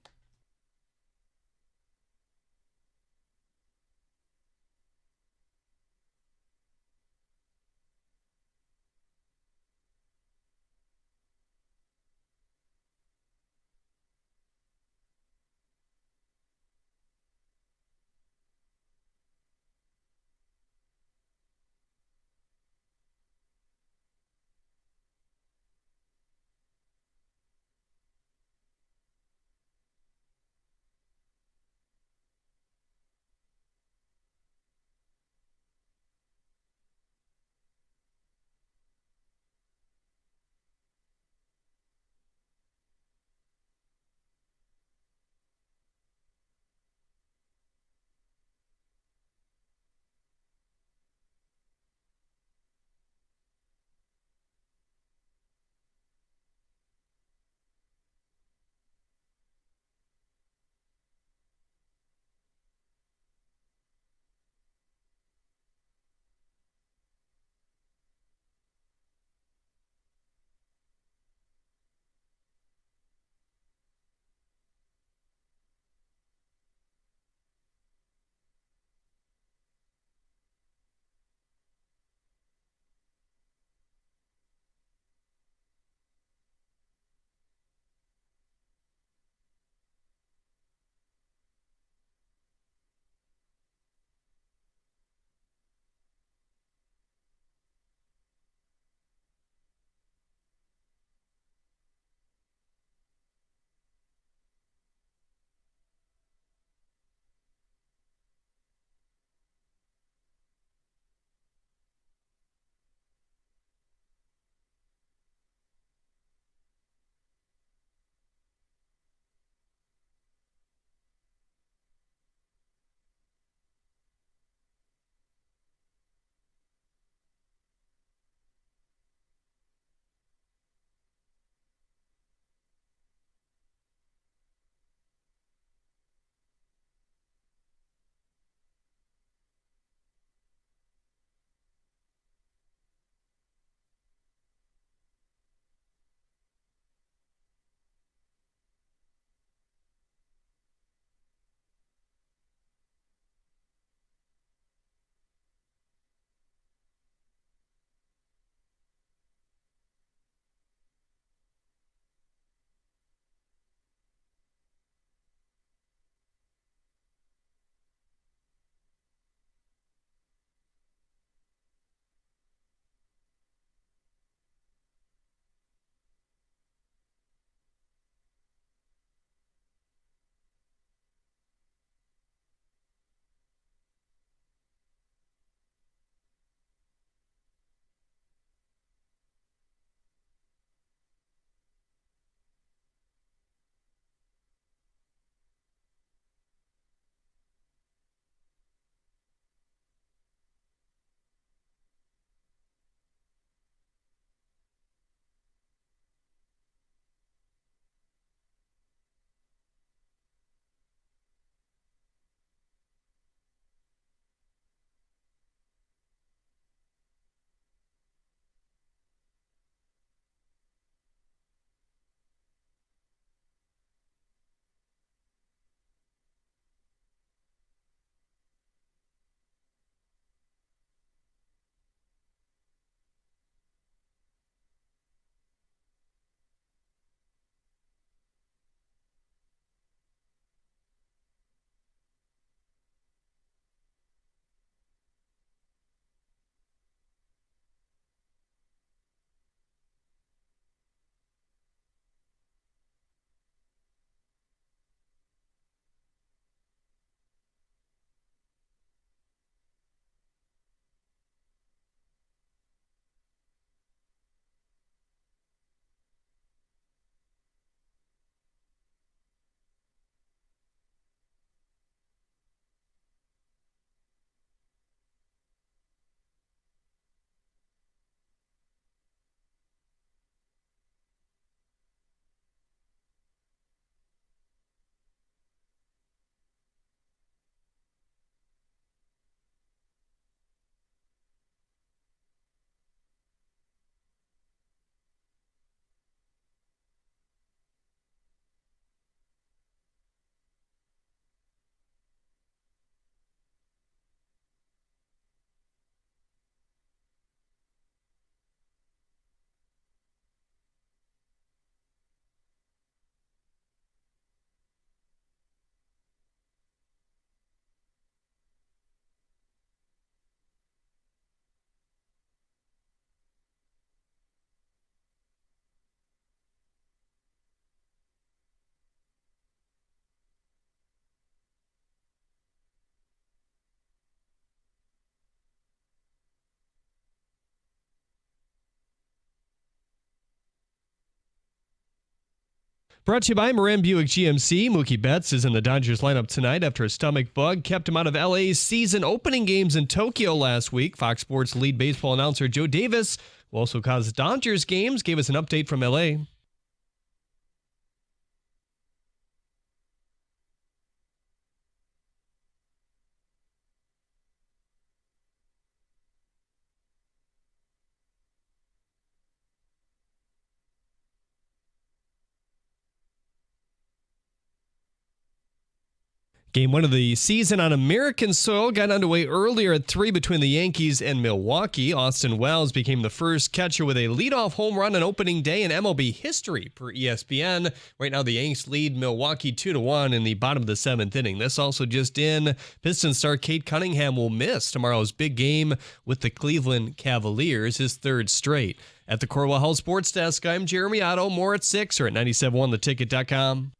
Brought to you by Moran Buick GMC. Mookie Betts is in the Dodgers lineup tonight after a stomach bug kept him out of LA's season opening games in Tokyo last week. Fox Sports lead baseball announcer Joe Davis, who also calls Dodgers games, gave us an update from LA. Game 1 of the season on American soil got underway earlier at 3 between the Yankees and Milwaukee. Austin Wells became the first catcher with a leadoff home run on opening day in MLB history per ESPN. Right now, the Yanks lead Milwaukee 2-1 in the bottom of the 7th inning. This also just in. Pistons star Cade Cunningham will miss tomorrow's big game with the Cleveland Cavaliers, his 3rd straight. At the Corwell Health Sports Desk, I'm Jeremy Otto. More at 6 or at 971theticket.com.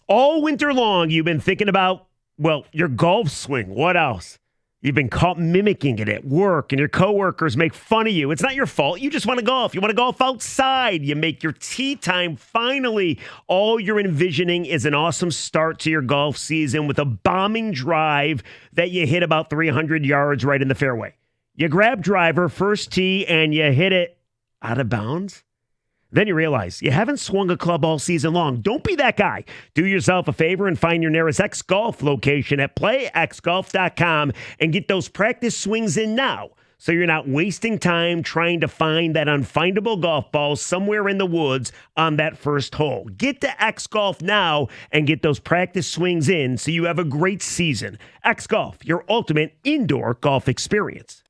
All winter long, you've been thinking about, well, your golf swing. What else? You've been caught mimicking it at work, and your coworkers make fun of you. It's not your fault. You just want to golf. You want to golf outside. You make your tee time. Finally, all you're envisioning is an awesome start to your golf season with a bombing drive that you hit about 300 yards right in the fairway. You grab driver, first tee, and you hit it out of bounds. Then you realize you haven't swung a club all season long. Don't be that guy. Do yourself a favor and find your nearest X Golf location at playxgolf.com and get those practice swings in now so you're not wasting time trying to find that unfindable golf ball somewhere in the woods on that first hole. Get to X Golf now and get those practice swings in so you have a great season. X Golf, your ultimate indoor golf experience.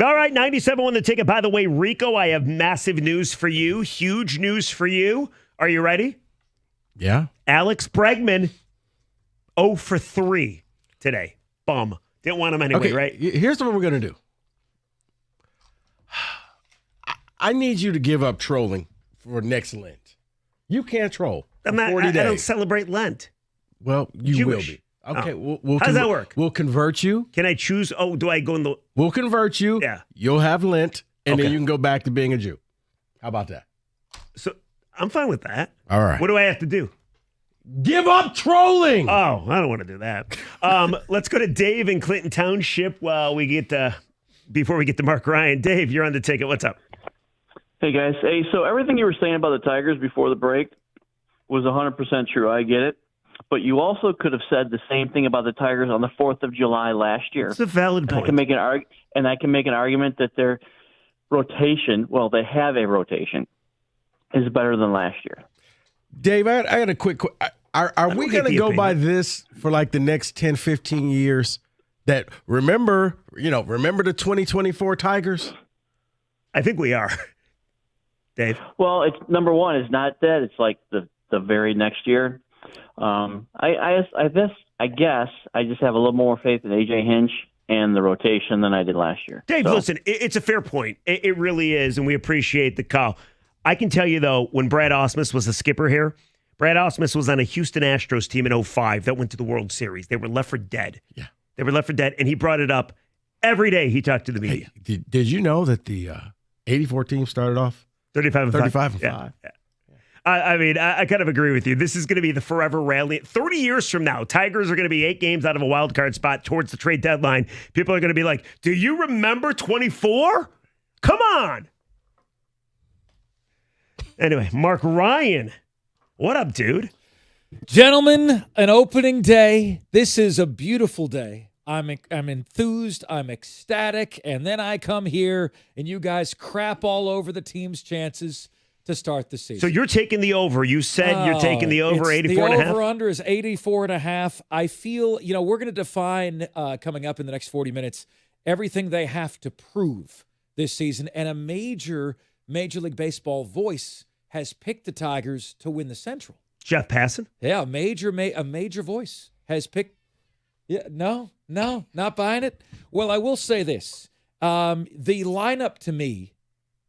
All right, 97 on the ticket. By the way, Rico, I have massive news for you. Huge news for you. Are you ready? Yeah. Alex Bregman, 0 for 3 today. Bum. Didn't want him anyway, Okay, right? here's what we're going to do. I need you to give up trolling for next Lent. You can't troll for 40 days. I don't celebrate Lent. Well, you Jewish. will be. Okay, Oh. we'll How does that work? We'll convert you. Can I choose? Oh, do I go in the... We'll convert you. Yeah. You'll have Lent, and Okay. then you can go back to being a Jew. How about that? So I'm fine with that. All right. What do I have to do? Give up trolling. Oh, I don't want to do that. Let's go to Dave in Clinton Township while we get before we get to Mark Ryan. Dave, you're on the ticket. What's up? Hey, guys. Hey, so everything you were saying about the Tigers before the break was 100% true. I get it. But you also could have said the same thing about the Tigers on the 4th of July last year. It's a valid point. I can make an argument that their rotation, well, they have a rotation, is better than last year. Dave, I got a quick are we going to go by this for like the next 10, 15 years? That remember the 2024 Tigers? I think we are. Dave? Well, it's number one, it's not that. It's like the very next year. I guess I just have a little more faith in A.J. Hinch and the rotation than I did last year. Dave, listen, it's a fair point. It really is, and we appreciate the call. I can tell you, though, when Brad Ausmus was the skipper here, Brad Ausmus was on a Houston Astros team in 2005 that went to the World Series. They were left for dead. Yeah. They were left for dead, and he brought it up every day he talked to the media. Hey, did you know that the 84 team started off 35 and 5? Yeah. I mean, I kind of agree with you. This is going to be the forever rally. 30 years from now, Tigers are going to be 8 games out of a wild card spot towards the trade deadline. People are going to be like, do you remember 24? Come on. Anyway, Mark Ryan. What up, dude? Gentlemen, an opening day. This is a beautiful day. I'm enthused. I'm ecstatic. And then I come here and you guys crap all over the team's chances to start the season. So you're taking the over. You said you're taking the over 84 and a half? The over-under is 84 and a half. I feel, we're going to define coming up in the next 40 minutes everything they have to prove this season. And a major Major League Baseball voice has picked the Tigers to win the Central. Jeff Passan? Yeah, a major voice has picked. Yeah, no, not buying it. Well, I will say this. The lineup to me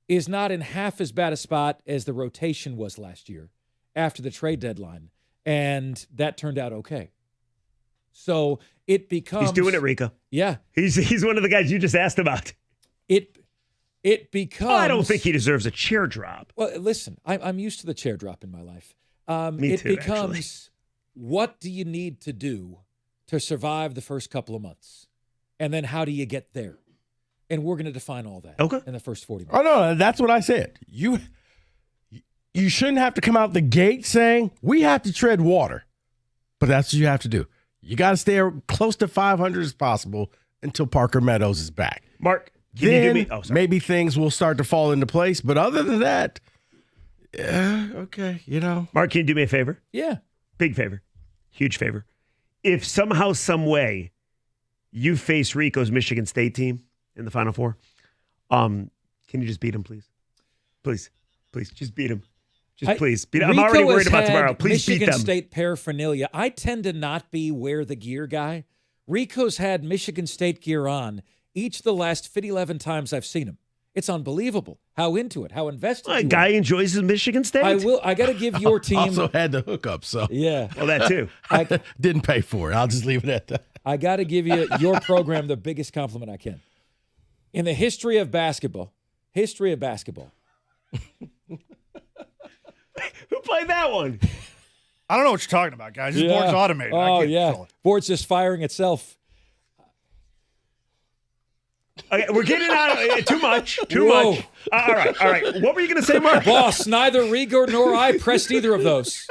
is not in half as bad a spot as the rotation was last year after the trade deadline, and that turned out okay. So it becomes... He's doing it, Rico. Yeah. He's one of the guys you just asked about. It becomes... I don't think he deserves a chair drop. Well, listen, I'm used to the chair drop in my life. Me it too, becomes, actually. What do you need to do to survive the first couple of months? And then how do you get there? And we're going to define all that in the first 40 minutes. Oh, no, that's what I said. You shouldn't have to come out the gate saying, we have to tread water. But that's what you have to do. You got to stay close to 500 as possible until Parker Meadows is back. Mark, can then you do me? maybe things will start to fall into place. But other than that, okay, Mark, can you do me a favor? Yeah. Big favor. Huge favor. If somehow, some way, you face Rico's Michigan State team in the Final Four, can you just beat him, please? Please, just beat him. Please beat him. I'm already worried about tomorrow. Please beat them. Michigan State paraphernalia. I tend to not be wear the gear guy. Rico's had Michigan State gear on each of the last 11 times I've seen him. It's unbelievable how into it, how invested A guy enjoys his Michigan State? I got to give your team... Also had the hookup, so... Yeah. Well, that too. I didn't pay for it. I'll just leave it at that. I got to give you your program the biggest compliment I can. In the history of basketball... Who played that one? I don't know what you're talking about, guys. This board's automated. Oh, yeah. Board's just firing itself. Okay, we're getting out of too much. All right. What were you going to say, Mark? Boss, neither Rigo nor I pressed either of those.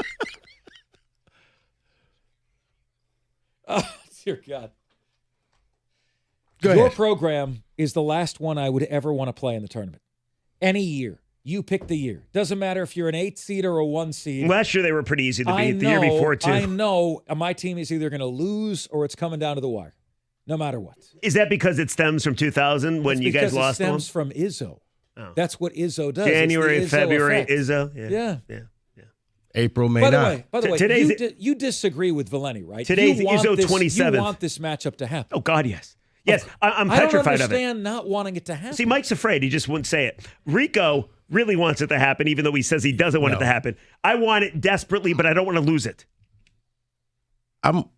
Oh, dear God. Your program is the last one I would ever want to play in the tournament. Any year. You pick the year. Doesn't matter if you're an 8 seed or a 1 seed. Last year they were pretty easy to beat. The year before, too. I know my team is either going to lose or it's coming down to the wire. no matter what. Is that because it stems from 2000 when you guys lost them? It stems from Izzo. Oh. That's what Izzo does. January, it's the Izzo February, effect. Izzo. Yeah. April, May By not. the way, Today's- you disagree with Valeni, right? Today's You want Izzo this- 27th. You want this matchup to happen. Oh, God, yes. Yes, I'm I don't petrified of it. understand not wanting it to happen. See, Mike's afraid. He just wouldn't say it. Rico really wants it to happen, even though he says he doesn't want it to happen. I want it desperately, but I don't want to lose it.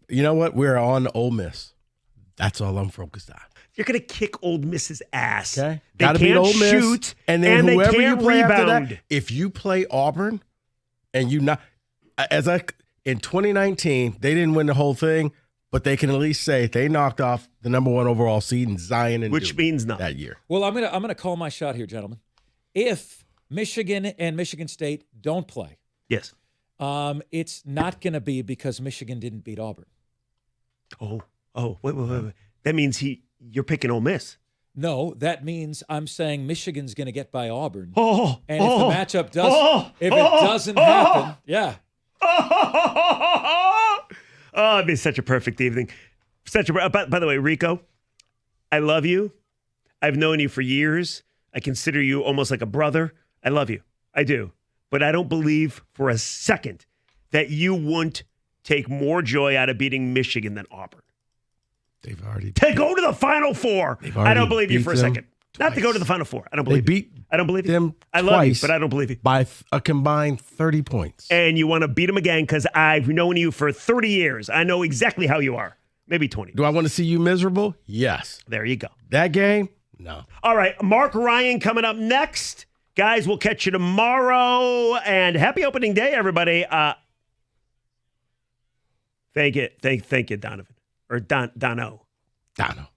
You know what? We're on Ole Miss. That's all I'm focused on. You're going to kick Old Miss's ass. Okay. They Gotta can't beat Ole Miss, shoot, and then they whoever you can't play after rebound. that, if you play Auburn and you not, in 2019, they didn't win the whole thing, but they can at least say they knocked off the number 1 overall seed in Zion and Which Duke means nothing. that year. Well, I'm gonna call my shot here, gentlemen. If Michigan and Michigan State don't play, Yes. it's not going to be because Michigan didn't beat Auburn. Oh, wait. That means you're picking Ole Miss. No, that means I'm saying Michigan's going to get by Auburn. Oh, and if the matchup doesn't happen, yeah. Oh, it'd be such a perfect evening. By the way, Rico, I love you. I've known you for years. I consider you almost like a brother. I love you. I do. But I don't believe for a second that you wouldn't take more joy out of beating Michigan than Auburn. They've already To go to the Final Four. I don't believe you for a second. Not to go to the Final Four. I don't believe you. I don't believe them you. I love you, twice but I don't believe you. by a combined 30 points. And you want to beat them again because I've known you for 30 years. I know exactly how you are. Maybe 20. Do I want to see you miserable? Yes. There you go. That game? No. All right, Mark Ryan coming up next. Guys, we'll catch you tomorrow. And happy opening day, everybody. Thank you, Donovan. Or Dono. Dono.